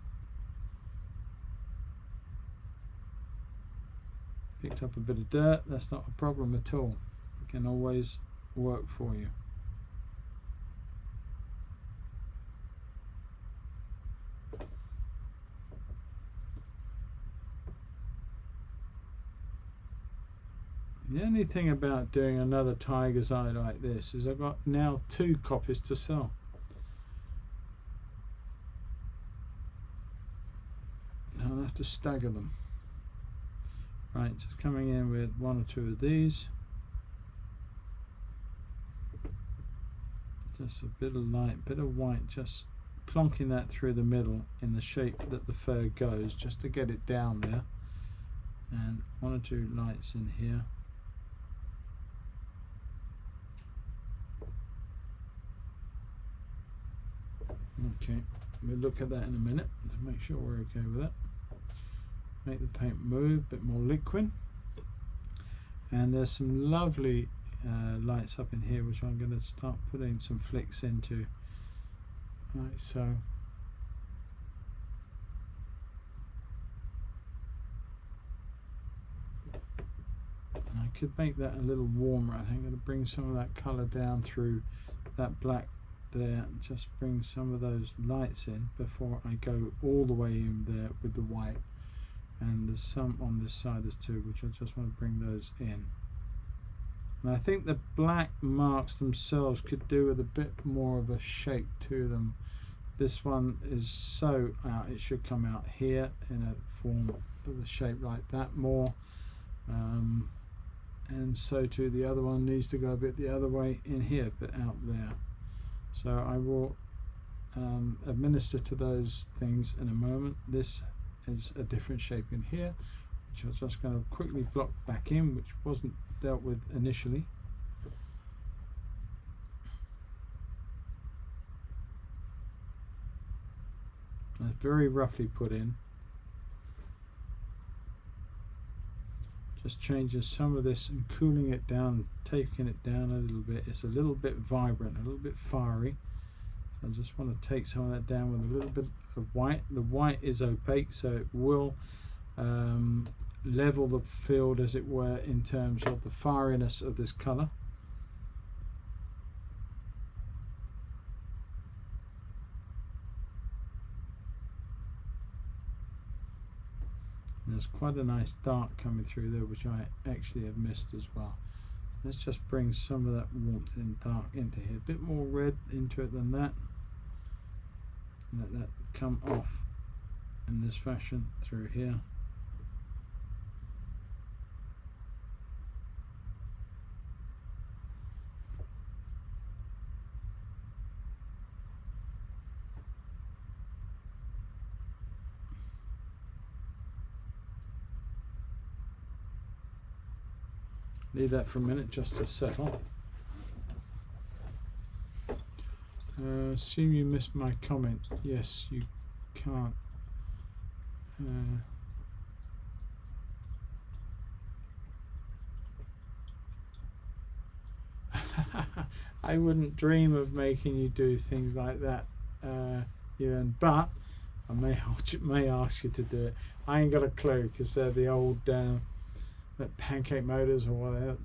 Picked up a bit of dirt, that's not a problem at all. It can always work for you. The only thing about doing another tiger's eye like this is I've got now 2 copies to sell. I'll have to stagger them. Right, just coming in with 1 or 2 of these. Just a bit of light, bit of white, just plonking that through the middle in the shape that the fur goes, just to get it down there. And 1 or 2 lights in here. Okay, we'll look at that in a minute to make sure we're okay with that. Make the paint move, a bit more liquid. And there's some lovely lights up in here which I'm going to start putting some flicks into, like so. And I could make that a little warmer. I think I'm going to bring some of that colour down through that black there, and just bring some of those lights in before I go all the way in there with the white. And there's some on this side as too, which I just want to bring those in. And I think the black marks themselves could do with a bit more of a shape to them. This one is so out, it should come out here in a form of a shape like that more. And so too the other one needs to go a bit the other way in here, but out there. So I will administer to those things in a moment. This is a different shape in here, which I'm just going to quickly block back in, which wasn't dealt with initially. That's very roughly put in. Just changing some of this and cooling it down, taking it down a little bit. It's a little bit vibrant, a little bit fiery. So I just want to take some of that down with a little bit of white. The white is opaque, so it will level the field, as it were, in terms of the fieriness of this colour. There's quite a nice dark coming through there, which I actually have missed as well. Let's just bring some of that warmth and dark into here. A bit more red into it than that. Let that come off in this fashion through here. Leave that for a minute just to settle. Assume you missed my comment. Yes, you can't. I wouldn't dream of making you do things like that, Ewan, but I may ask you to do it. I ain't got a clue, because they're the old pancake motors or whatever.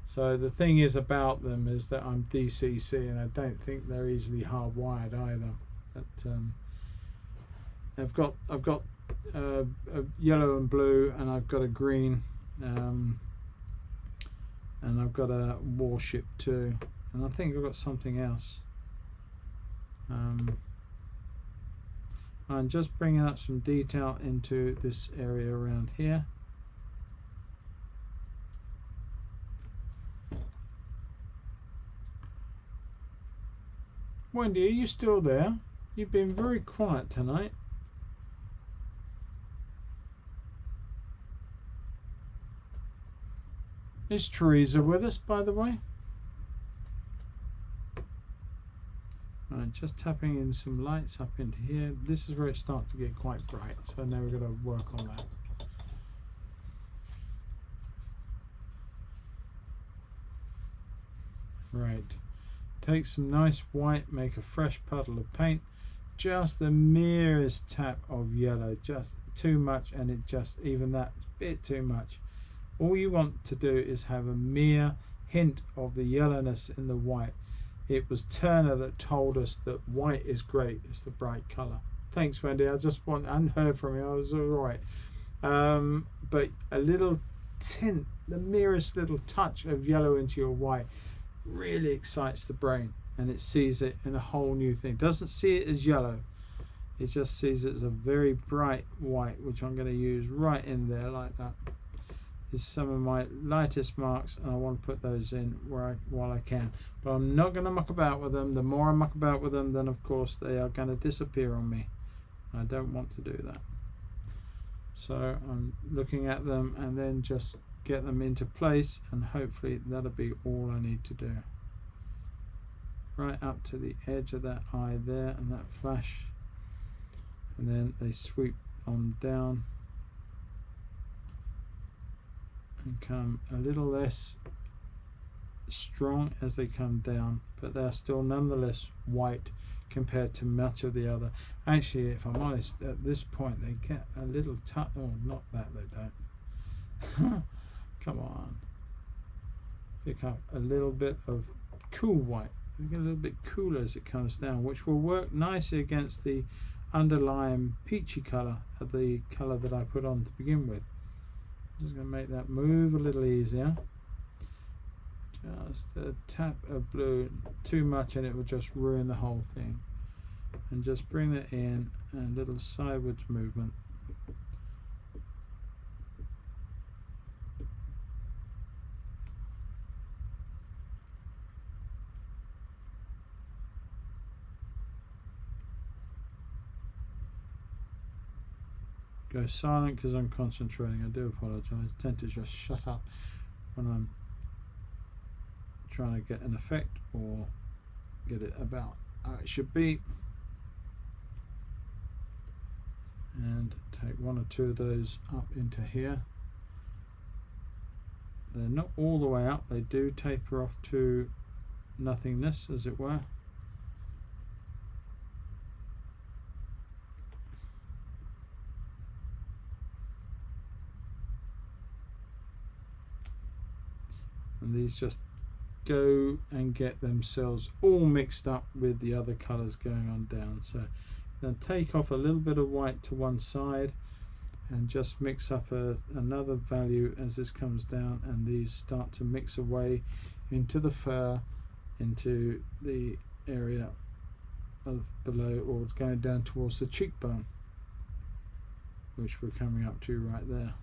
So the thing is about them is that I'm DCC, and I don't think they're easily hardwired either. But I've got a yellow and blue, and I've got a green, and I've got a warship too, and I think I've got something else. I'm just bringing up some detail into this area around here. Wendy, are you still there? You've been very quiet tonight. Is Teresa with us, by the way? Right, just tapping in some lights up into here. This is where it starts to get quite bright, so now we're going to work on that. Right. Take some nice white, make a fresh puddle of paint, just the merest tap of yellow, just too much, and it just, even that's a bit too much. All you want to do is have a mere hint of the yellowness in the white. It was Turner that told us that white is great, it's the bright colour. Thanks, Wendy. I hadn't heard from you, I was all right. But a little tint, the merest little touch of yellow into your white really excites the brain, and it sees it in a whole new thing. Doesn't see it as yellow, it just sees it as a very bright white, which I'm going to use right in there like that. Is some of my lightest marks, and I want to put those in while I can, but I'm not going to muck about with them. The more I muck about with them, then of course they are going to disappear on me. I don't want to do that. So I'm looking at them and then just get them into place, and hopefully that'll be all I need to do. Right up to the edge of that eye there and that flash, and then they sweep on down and come a little less strong as they come down, but they're still nonetheless white compared to much of the other. Actually, if I'm honest, at this point they get a little touch. Oh, not that, they don't. Come on, pick up a little bit of cool white. We get a little bit cooler as it comes down, which will work nicely against the underlying peachy colour of the colour that I put on to begin with. Just going to make that move a little easier. Just a tap of blue, too much and it will just ruin the whole thing. And just bring that in, and a little sideways movement. Go silent because I'm concentrating. I do apologise. I tend to just shut up when I'm trying to get an effect or get it about how it should be. and take one or two of those up into here. They're not all the way up, they do taper off to nothingness, as it were. And these just go and get themselves all mixed up with the other colours going on down. So then take off a little bit of white to one side and just mix up another value as this comes down, and these start to mix away into the fur, into the area of below, or going down towards the cheekbone, which we're coming up to right there.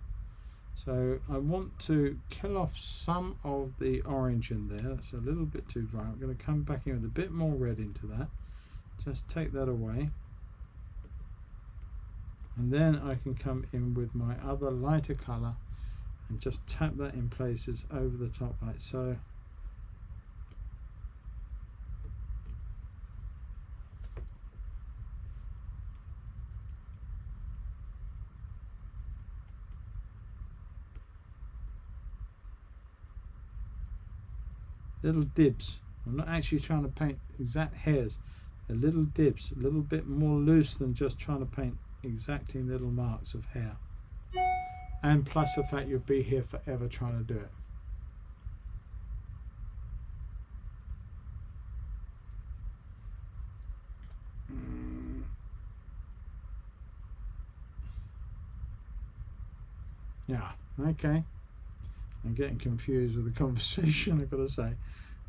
So I want to kill off some of the orange in there. That's a little bit too vibrant. I'm going to come back in with a bit more red into that. Just take that away. And then I can come in with my other lighter colour and just tap that in places over the top like so. Little dibs. I'm not actually trying to paint exact hairs. They're little dibs, a little bit more loose than just trying to paint exacting little marks of hair. And plus the fact you'll be here forever trying to do it. Yeah, okay. I'm getting confused with the conversation, I've got to say.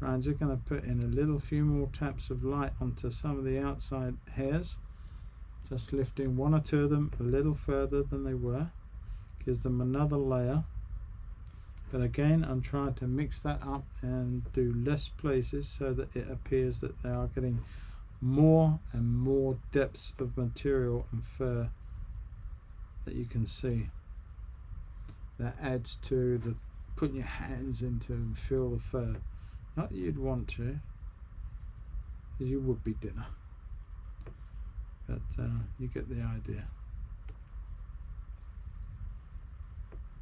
Right, I'm just going to put in a few more taps of light onto some of the outside hairs. Just lifting one or two of them a little further than they were. Gives them another layer. But again, I'm trying to mix that up and do less places so that it appears that they are getting more and more depths of material and fur that you can see. That adds to the putting your hands into and feel the fur. Not that you'd want to, because you would be dinner. But you get the idea.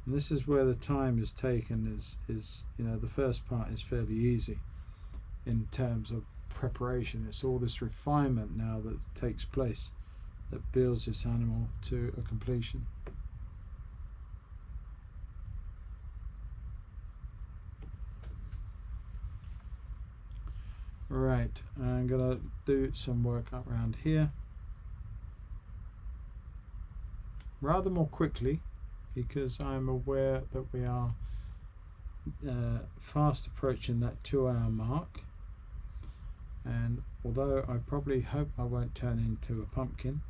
And this is where the time is taken. Is you know, the first part is fairly easy in terms of preparation. It's all this refinement now that takes place that builds this animal to a completion. Right, I'm gonna do some work up around here rather more quickly, because I'm aware that we are fast approaching that 2-hour mark, and although I probably hope I won't turn into a pumpkin,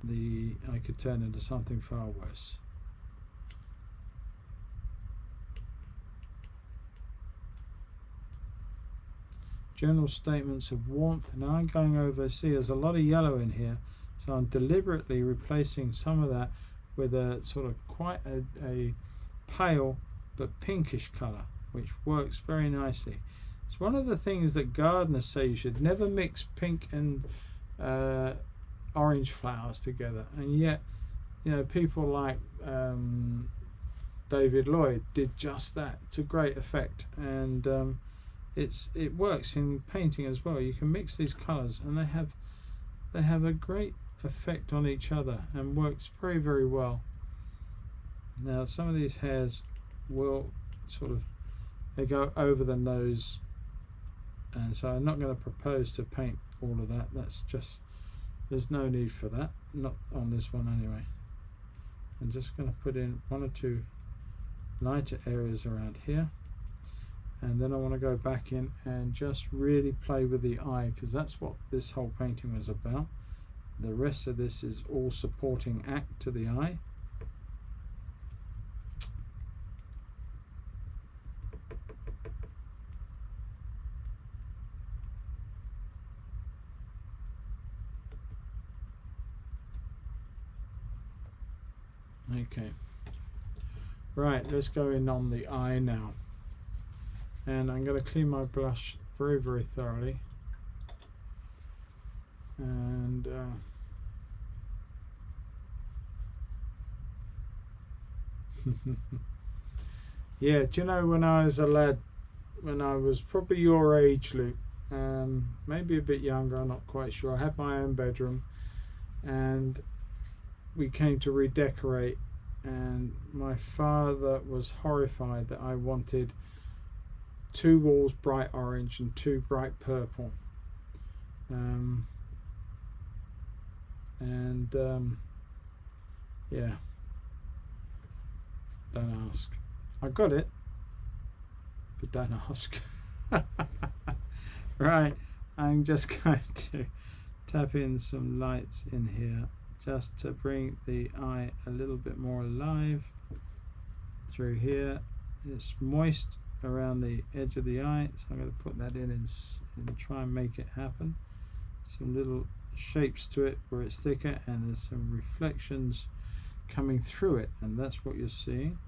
I could turn into something far worse. General statements of warmth. Now I'm going over, see there's a lot of yellow in here, so I'm deliberately replacing some of that with a sort of quite a pale but pinkish colour, which works very nicely. It's one of the things that gardeners say you should never mix pink and orange flowers together, and yet, you know, people like David Lloyd did just that to great effect, and it works in painting as well. You can mix these colours and they have a great effect on each other and works very, very well. Now some of these hairs will sort of, they go over the nose, and so I'm not going to propose to paint all of that. That's just, there's no need for that, not on this one anyway. I'm just going to put in one or two lighter areas around here. And then I want to go back in and just really play with the eye, because that's what this whole painting was about. The rest of this is all supporting act to the eye. Okay. Right, let's go in on the eye now. And I'm going to clean my brush very, very thoroughly, and Yeah, do you know when I was a lad, when I was probably your age, Luke, maybe a bit younger, I'm not quite sure. I had my own bedroom, and we came to redecorate, and my father was horrified that I wanted 2 walls bright orange and 2 bright purple. Yeah, don't ask. I got it, but don't ask. Right, I'm just going to tap in some lights in here just to bring the eye a little bit more alive through here. It's moist around the edge of the eye, so I'm going to put that in and try and make it happen. Some little shapes to it where it's thicker, and there's some reflections coming through it, and that's what you're seeing.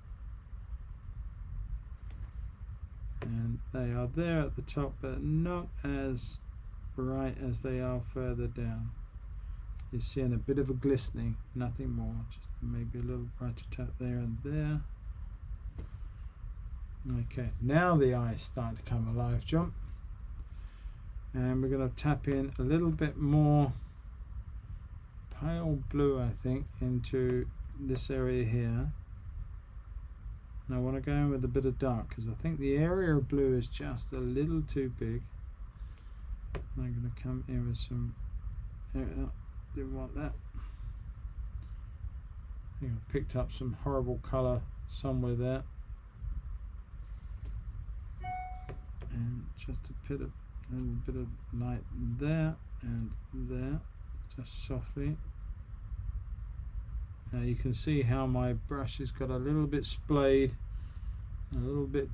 And they are there at the top, but not as bright as they are further down. You're seeing a bit of a glistening, nothing more, just maybe a little brighter tap there and there. Okay, now the eye is starting to come alive, John. And we're going to tap in a little bit more pale blue, I think, into this area here. And I want to go in with a bit of dark because I think the area of blue is just a little too big. I'm going to come in with some, didn't want that. I think I picked up some horrible colour somewhere there. And just a little bit of light there and there, just softly. Now you can see how my brush has got a little bit splayed, a little bit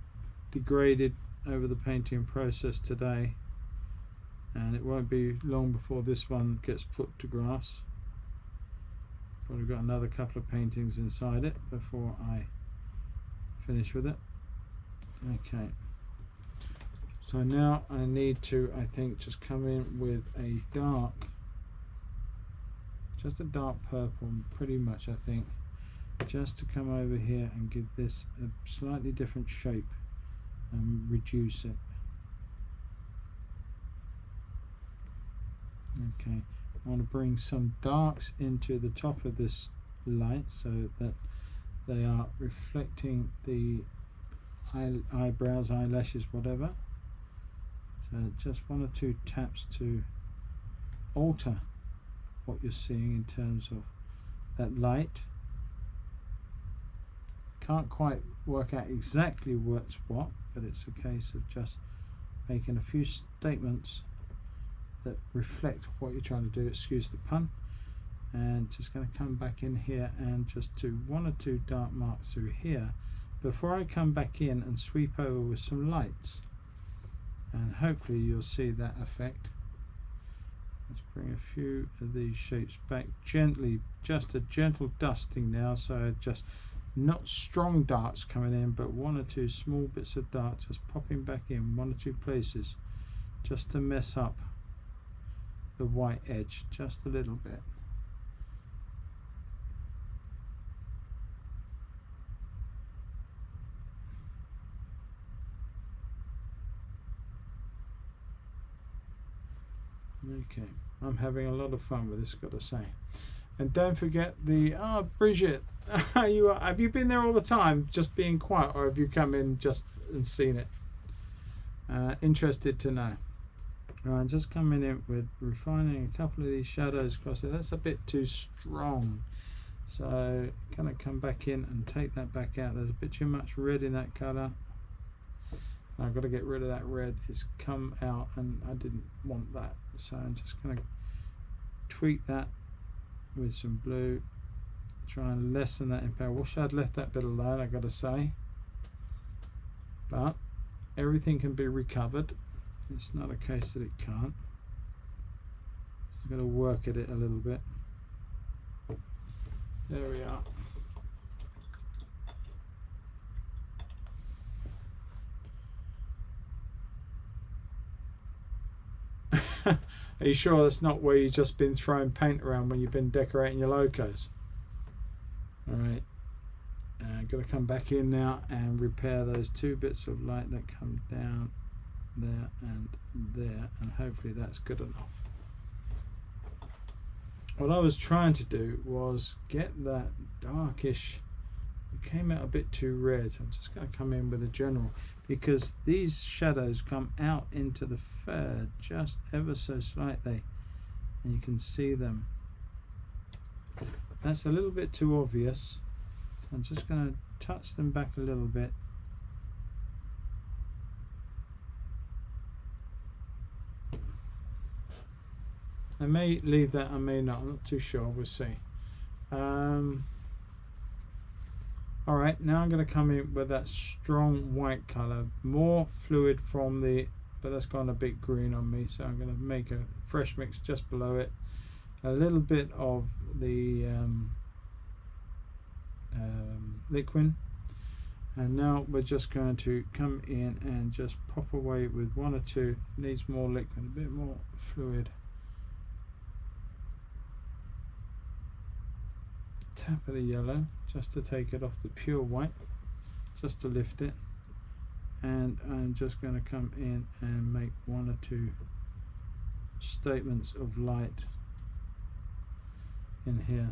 degraded over the painting process today, and it won't be long before this one gets put to grass. Probably got another couple of paintings inside it before I finish with it. Okay. So now I need to, I think, just come in with a dark, just a dark purple, pretty much, I think, just to come over here and give this a slightly different shape and reduce it. Okay, I want to bring some darks into the top of this light so that they are reflecting the eyebrows, eyelashes, whatever. So just 1 or 2 taps to alter what you're seeing in terms of that light. Can't quite work out exactly what's what, but it's a case of just making a few statements that reflect what you're trying to do, excuse the pun. And just going to come back in here and just do 1 or 2 dark marks through here before I come back in and sweep over with some lights. And hopefully you'll see that effect. Let's bring a few of these shapes back gently, just a gentle dusting now, so just not strong darks coming in, but 1 or 2 small bits of dark just popping back in 1 or 2 places just to mess up the white edge just a little bit. Okay, I'm having a lot of fun with this, got to say. And don't forget the Bridget, have you been there all the time, just being quiet, or have you come in just and seen it? Interested to know. Right, just coming in with refining a couple of these shadows across it. That's a bit too strong, so gonna come back in and take that back out. There's a bit too much red in that colour. I've got to get rid of that red. It's come out and I didn't want that, so I'm just going to tweak that with some blue, try and lessen that impact. Wish I'd left that bit alone, I've got to say, but everything can be recovered. It's not a case that it can't. Just got to work at it a little bit. There we are. Are you sure that's not where you've just been throwing paint around when you've been decorating your locos? Alright, got to come back in now and repair those two bits of light that come down there and there, and hopefully that's good enough. What I was trying to do was get that darkish, it came out a bit too red, so I'm just going to come in with a general, because these shadows come out into the fur just ever so slightly and you can see them. That's a little bit too obvious. I'm just going to touch them back a little bit. I may leave that, I may not, I'm not too sure, we'll see. Alright, now I'm going to come in with that strong white colour, more fluid from the, but that's gone a bit green on me, so I'm going to make a fresh mix just below it. A little bit of the liquid, and now we're just going to come in and just pop away with one or two. Needs more liquid, a bit more fluid. Tap of the yellow just to take it off the pure white, just to lift it, and I'm just going to come in and make one or two statements of light in here.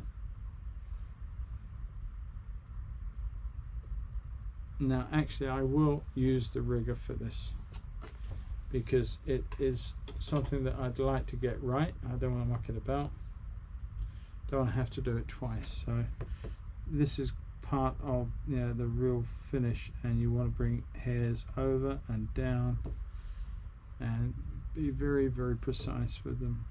Now actually I will use the rigger for this because it is something that I'd like to get right. I don't want to muck it about, don't want to have to do it twice. So this is part of, you know, the real finish, and you want to bring hairs over and down and be very, very precise with them.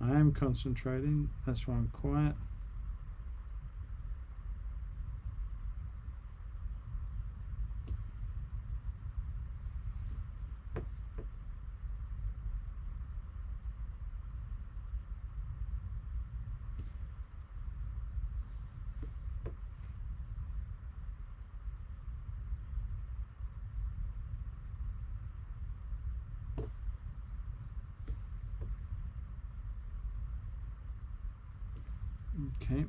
I am concentrating, that's why I'm quiet. Okay.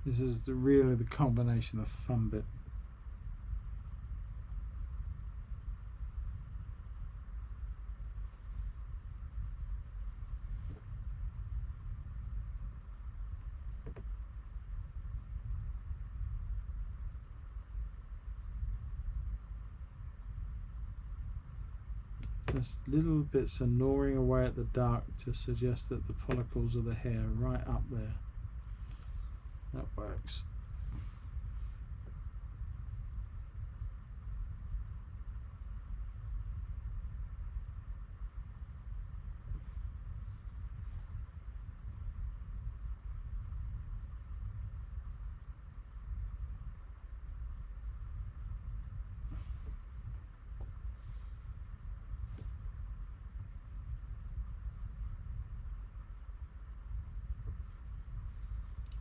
This is really the combination of fun bit. Just little bits of gnawing away at the dark to suggest that the follicles of the hair are right up there. That works.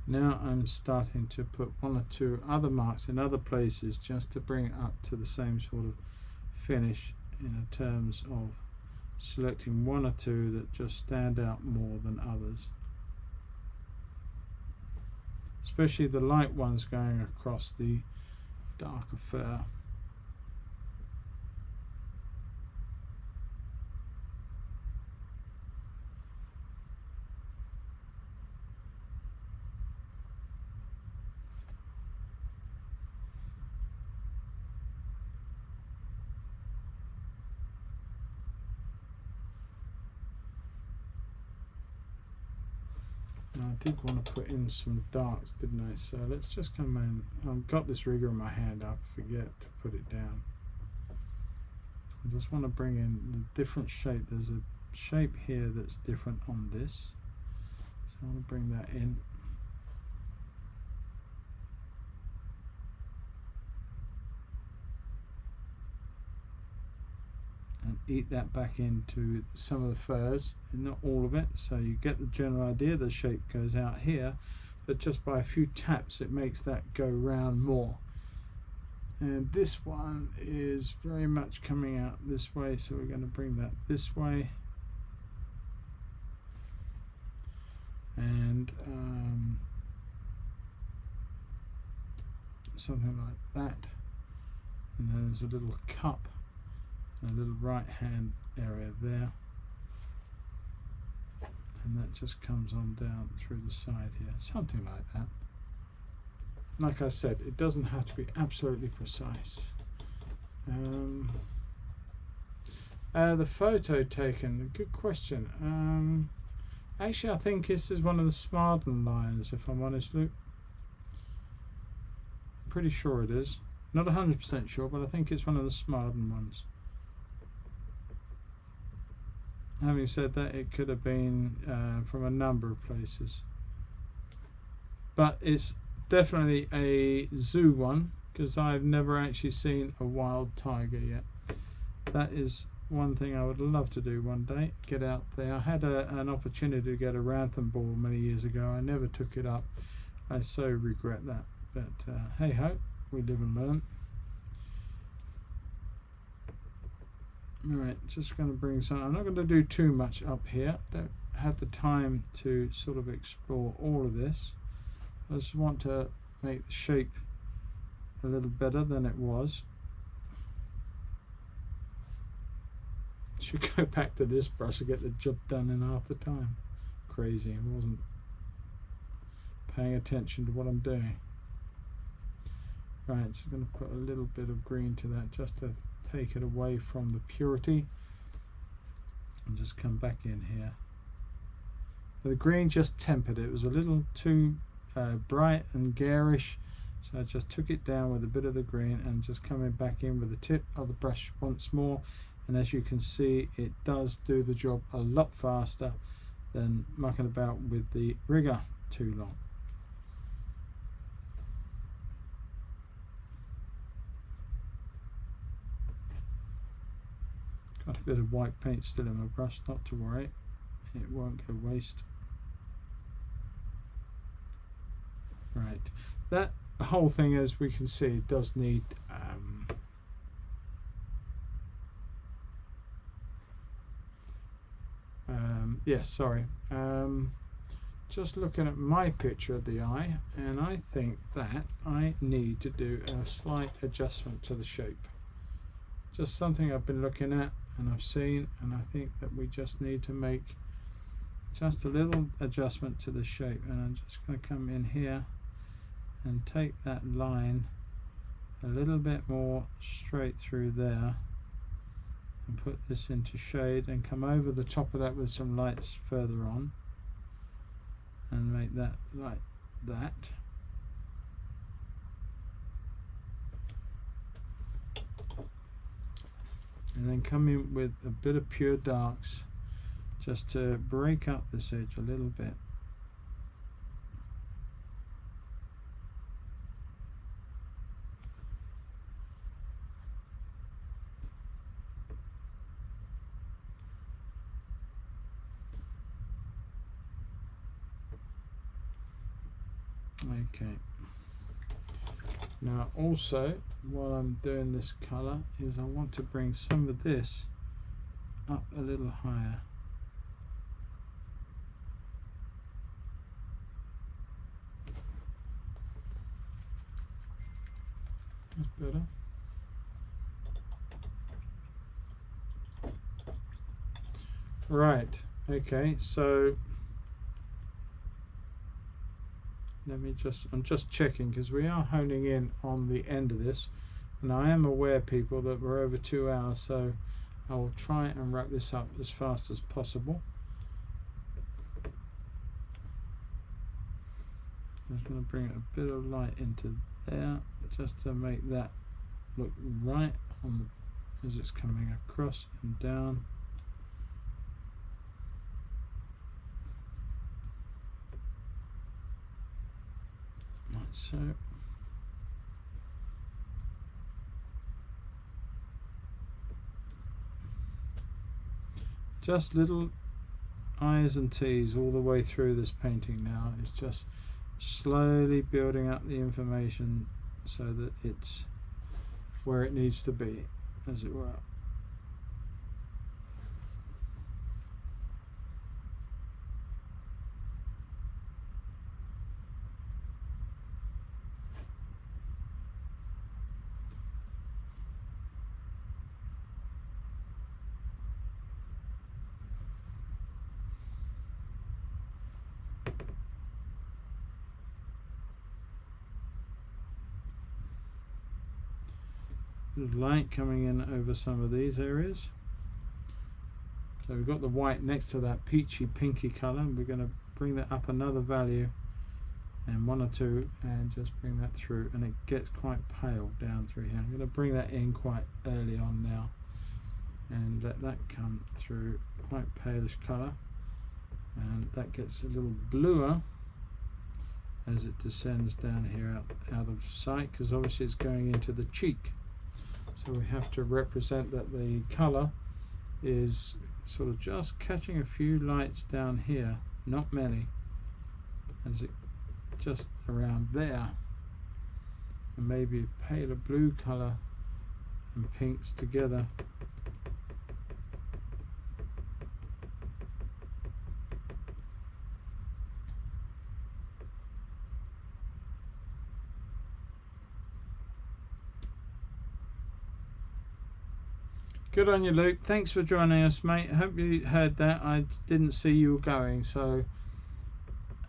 Now I'm starting to put one or two other marks in other places just to bring it up to the same sort of finish, in terms of selecting one or two that just stand out more than others, especially the light ones going across the darker fur. I did want to put in some darks, didn't I? So let's just come in. I've got this rigger in my hand, I forget to put it down. I just want to bring in the different shape. There's a shape here that's different on this, so I want to bring that in. And eat that back into some of the furs, not all of it, so you get the general idea. The shape goes out here, but just by a few taps it makes that go round more. And this one is very much coming out this way, so we're going to bring that this way, and something like that. And then there's a little cup, a little right hand area there, and that just comes on down through the side here, something like that. Like I said, it doesn't have to be absolutely precise. The photo taken, good question. Actually, I think this is one of the Smarden lions, if I'm honest, Luke. Pretty sure it is. Not 100% sure, but I think it's one of the Smarden ones. Having said that, it could have been from a number of places. But it's definitely a zoo one, because I've never actually seen a wild tiger yet. That is one thing I would love to do one day, get out there. I had an opportunity to get a Rantham boar many years ago. I never took it up. I so regret that. But hey ho, we live and learn. Alright, just going to bring some. I'm not going to do too much up here. Don't have the time to sort of explore all of this. I just want to make the shape a little better than it was. Should go back to this brush to get the job done in half the time. Crazy, I wasn't paying attention to what I'm doing. Right, so I'm going to put a little bit of green to that just to take it away from the purity, and just come back in here. The green just tempered it. It was a little too bright and garish, so I just took it down with a bit of the green and just coming back in with the tip of the brush once more. And as you can see, it does do the job a lot faster than mucking about with the rigger too long. Got a bit of white paint still in my brush, not to worry, it won't go waste. Right, that whole thing, as we can see, does need yes, sorry, just looking at my picture of the eye, and I think that I need to do a slight adjustment to the shape. Just something I've been looking at and I've seen, and I think that we just need to make just a little adjustment to the shape. And I'm just going to come in here and take that line a little bit more straight through there and put this into shade, and come over the top of that with some lights further on and make that like that. And then come in with a bit of pure darks just to break up this edge a little bit. Okay. Now also, while I'm doing this colour, is I want to bring some of this up a little higher. That's better. Right, okay, so I'm just checking, because we are honing in on the end of this, and I am aware, people, that we're over 2 hours, so I will try and wrap this up as fast as possible. I'm just going to bring a bit of light into there just to make that look right on the, as it's coming across and down. Like so. just little I's and T's all the way through this painting now. It's just slowly building up the information so that it's where it needs to be, as it were. Light coming in over some of these areas. So we've got the white next to that peachy pinky colour, and we're going to bring that up another value and 1 or 2 and just bring that through, and it gets quite pale down through here. I'm going to bring that in quite early on now and let that come through, quite palish colour, and that gets a little bluer as it descends down here out of sight, because obviously it's going into the cheek. So we have to represent that the colour is sort of just catching a few lights down here, not many, as it just around there, and maybe a paler blue colour and pinks together. Good on you, Luke. Thanks for joining us, mate. Hope you heard that. I didn't see you going, so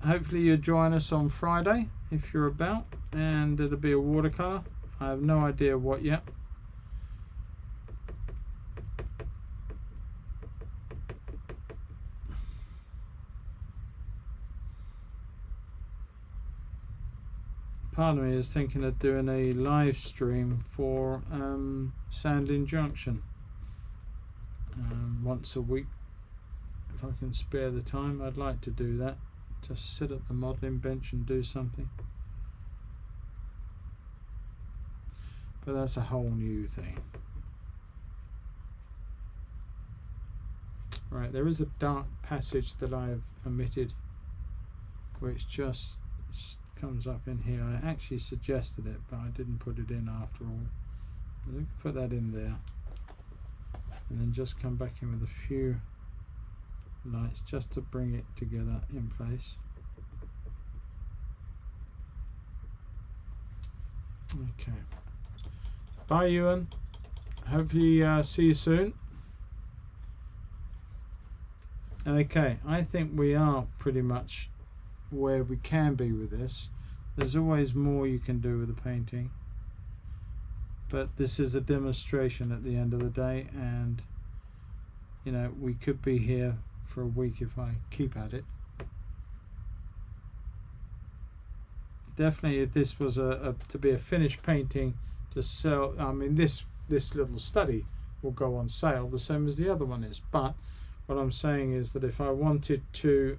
hopefully you'll join us on Friday if you're about, and it'll be a watercolour. I have no idea what yet. Part of me is thinking of doing a live stream for Sandling Junction. Once a week, if I can spare the time. I'd like to do that, just sit at the modelling bench and do something, but that's a whole new thing. Right, there is a dark passage that I've omitted which just comes up in here. I actually suggested it, but I didn't put it in after all. We can put that in there, and then just come back in with a few lights just to bring it together in place. Okay, bye Ewan, hopefully see you soon. Okay, I think we are pretty much where we can be with this. There's always more you can do with the painting, but this is a demonstration at the end of the day, and you know, we could be here for a week if I keep at it. Definitely, if this was to be a finished painting to sell, I mean, this little study will go on sale the same as the other one is. But what I'm saying is that if I wanted to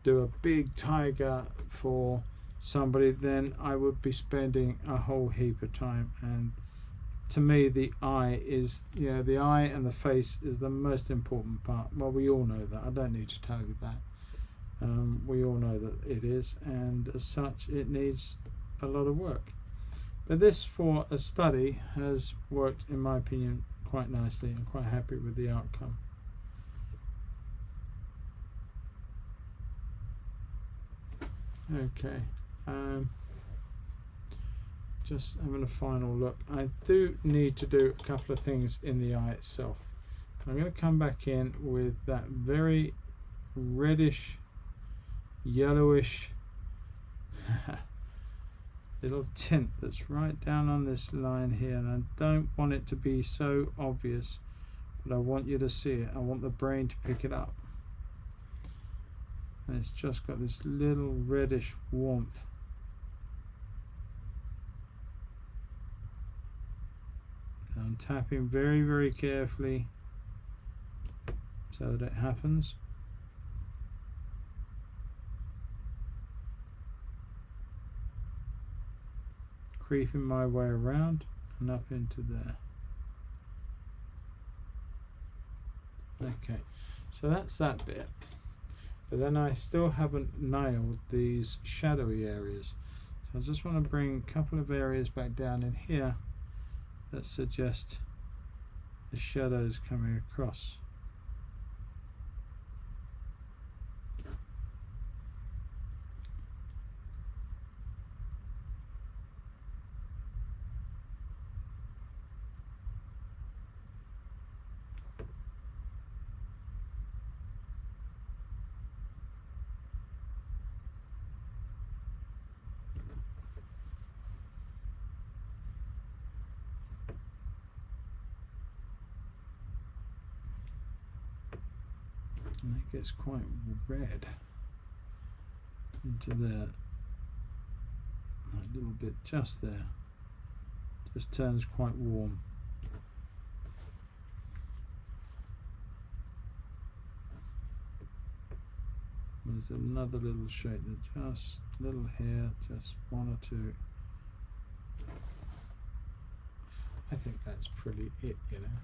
do a big tiger for somebody, then I would be spending a whole heap of time. And to me, the eye is, the eye and the face is the most important part. Well, we all know that. I don't need to tell you that. We all know that it is, and as such, it needs a lot of work. But this, for a study, has worked, in my opinion, quite nicely. I'm quite happy with the outcome. Okay, just having a final look. I do need to do a couple of things in the eye itself. I'm going to come back in with that very reddish, yellowish little tint that's right down on this line here, and I don't want it to be so obvious, but I want you to see it. I want the brain to pick it up. And it's just got this little reddish warmth. I'm tapping very, very carefully so that it happens. Creeping my way around and up into there. Okay, so that's that bit. But then I still haven't nailed these shadowy areas. So I just want to bring a couple of areas back down in here that suggest the shadows coming across. And it gets quite red into there. A little bit just there. Just turns quite warm. There's another little shade that just little here, just one or two. I think that's pretty it, you know.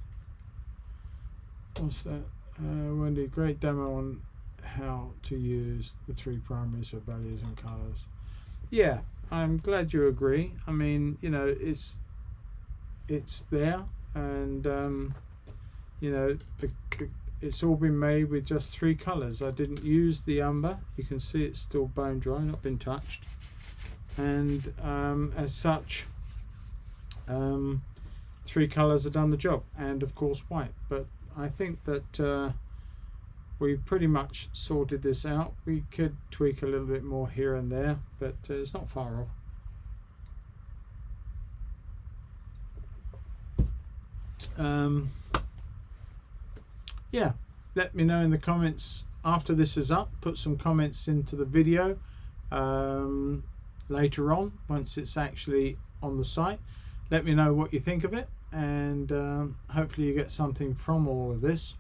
What's that? Wendy, great demo on how to use the three primaries for values and colors. Yeah, I'm glad you agree. I mean, you know, it's there, and you know, it's all been made with just three colors. I didn't use the umber. You can see it's still bone dry, not been touched, and as such, three colors have done the job, and of course white. But I think that we've pretty much sorted this out. We could tweak a little bit more here and there, but it's not far off. Yeah, let me know in the comments after this is up. Put some comments into the video later on once it's actually on the site. Let me know what you think of it, and hopefully you get something from all of this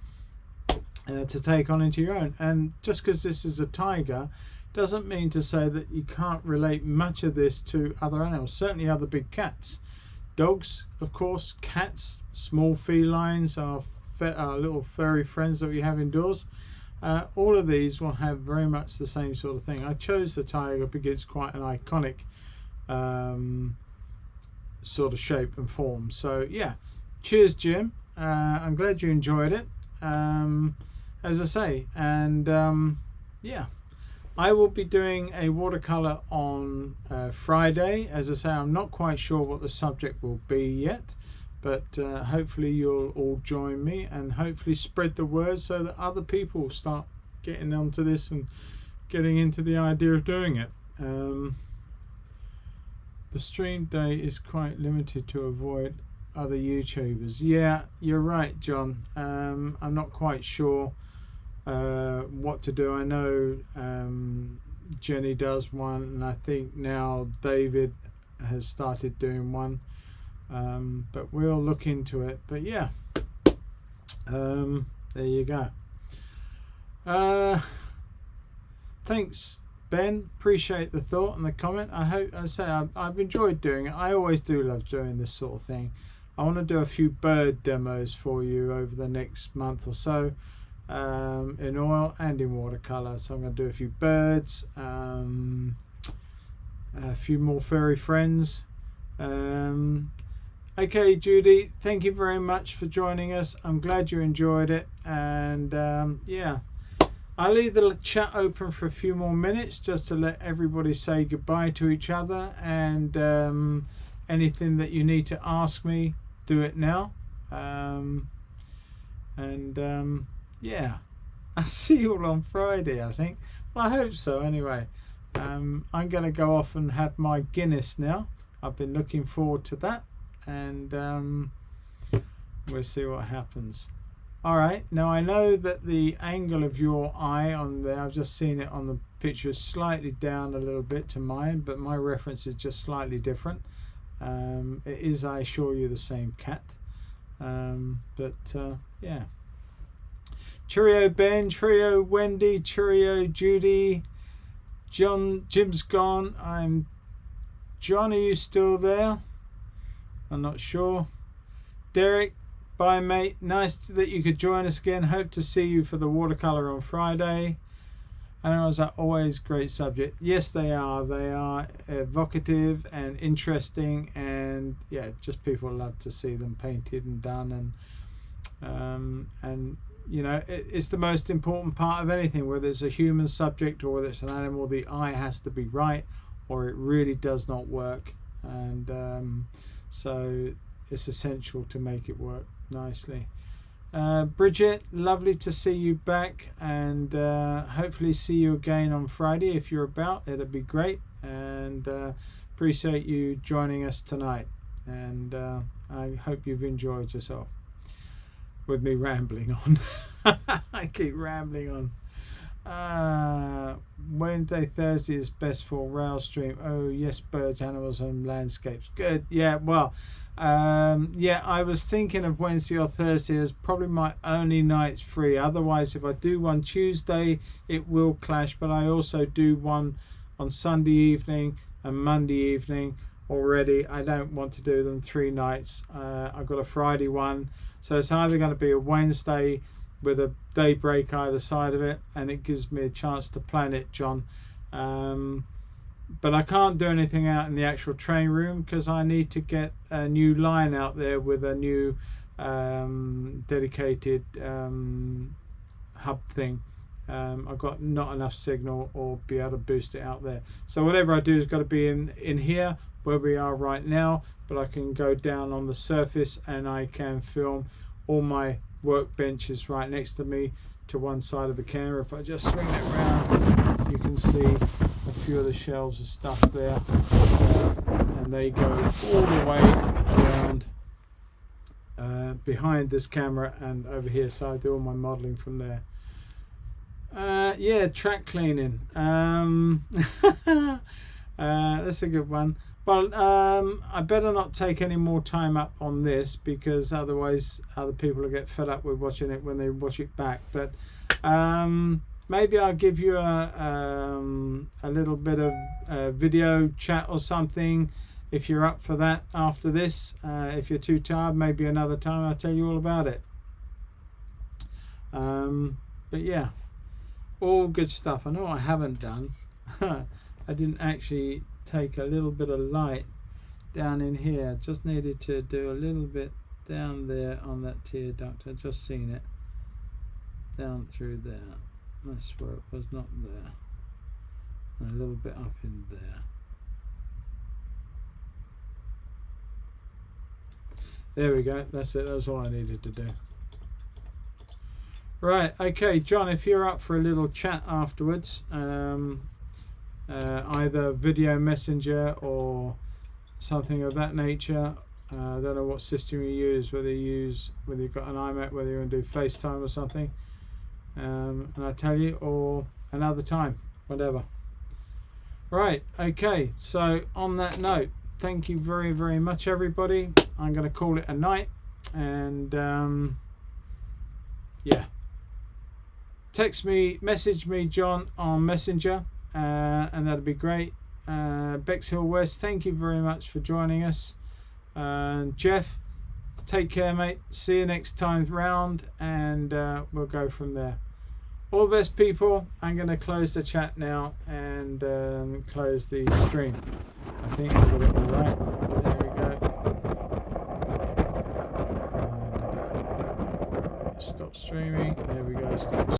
to take on into your own. And just because this is a tiger doesn't mean to say that you can't relate much of this to other animals, certainly other big cats. Dogs, of course, cats, small felines, our little furry friends that we have indoors. All of these will have very much the same sort of thing. I chose the tiger because it's quite an iconic sort of shape and form. So yeah, cheers Jim, I'm glad you enjoyed it, as I say, and yeah, I will be doing a watercolor on Friday. As I say, I'm not quite sure what the subject will be yet, but hopefully you'll all join me and hopefully spread the word so that other people start getting onto this and getting into the idea of doing it. The stream day is quite limited to avoid other YouTubers. Yeah, you're right, John. I'm not quite sure what to do. I know Jenny does one, and I think now David has started doing one, but we'll look into it. But yeah, there you go. Thanks Ben, appreciate the thought and the comment. I've enjoyed doing it. I always do love doing this sort of thing. I want to do a few bird demos for you over the next month or so, in oil and in watercolor. So I'm going to do a few birds, a few more furry friends. Okay, Judy, thank you very much for joining us. I'm glad you enjoyed it, and yeah, I'll leave the chat open for a few more minutes just to let everybody say goodbye to each other, and anything that you need to ask me, do it now. Yeah, I'll see you all on Friday, I think. Well, I hope so anyway. I'm going to go off and have my Guinness now. I've been looking forward to that, and we'll see what happens. Alright, now I know that the angle of your eye on there, I've just seen it on the picture, is slightly down a little bit to mine, but my reference is just slightly different. It is, I assure you, the same cat. Yeah. Cheerio Ben, cheerio Wendy, cheerio Judy. Jim's gone. I'm John, are you still there? I'm not sure. Derek, Bye, mate. Nice that you could join us again. Hope to see you for the watercolor on Friday. Animals are always great subject. Yes, they are. They are evocative and interesting, and yeah, just people love to see them painted and done. And you know, it's the most important part of anything, whether it's a human subject or whether it's an animal. The eye has to be right, or it really does not work. And so it's essential to make it work nicely. Bridget, lovely to see you back, and hopefully see you again on Friday if you're about. It'd be great, and appreciate you joining us tonight, and I hope you've enjoyed yourself with me rambling on. I keep rambling on. Wednesday, Thursday is best for rail stream. Oh yes, birds, animals and landscapes. Good. Yeah, well, yeah, I was thinking of Wednesday or Thursday as probably my only nights free. Otherwise, if I do one Tuesday, it will clash. But I also do one on Sunday evening and Monday evening already. I don't want to do them 3 nights. I've got a Friday one, so it's either going to be a Wednesday with a day break either side of it, and it gives me a chance to plan it, John. But I can't do anything out in the actual train room because I need to get a new line out there with a new dedicated hub thing. I've got not enough signal or be able to boost it out there. So whatever I do has got to be in here where we are right now, but I can go down on the surface and I can film all my workbenches right next to me to one side of the camera. If I just swing it around, you can see a few of the shelves of stuff there, and they go all the way around behind this camera and over here, so I do all my modeling from there. Yeah, track cleaning. That's a good one. Well, I better not take any more time up on this because otherwise other people will get fed up with watching it when they watch it back. But maybe I'll give you a little bit of video chat or something if you're up for that after this. If you're too tired, maybe another time I'll tell you all about it. But yeah, all good stuff. I know I haven't done. I didn't actually take a little bit of light down in here. Just needed to do a little bit down there on that tear duct. I've just seen it down through there. That's where it was, not there. And a little bit up in there. There we go. That's it. That's all I needed to do. Right. Okay, John, if you're up for a little chat afterwards, either video messenger or something of that nature. I don't know what system you use, whether you've got an iMac, whether you're going to do FaceTime or something, and I tell you, or another time, whatever. Right, okay, so on that note, thank you very, very much, everybody. I'm going to call it a night, and yeah, message me, John, on Messenger. And that'd be great. Bexhill West, thank you very much for joining us. Jeff, take care, mate. See you next time round, and we'll go from there. All the best, people. I'm going to close the chat now and close the stream. I think I got it all right. There we go. Stop streaming. There we go. Stop.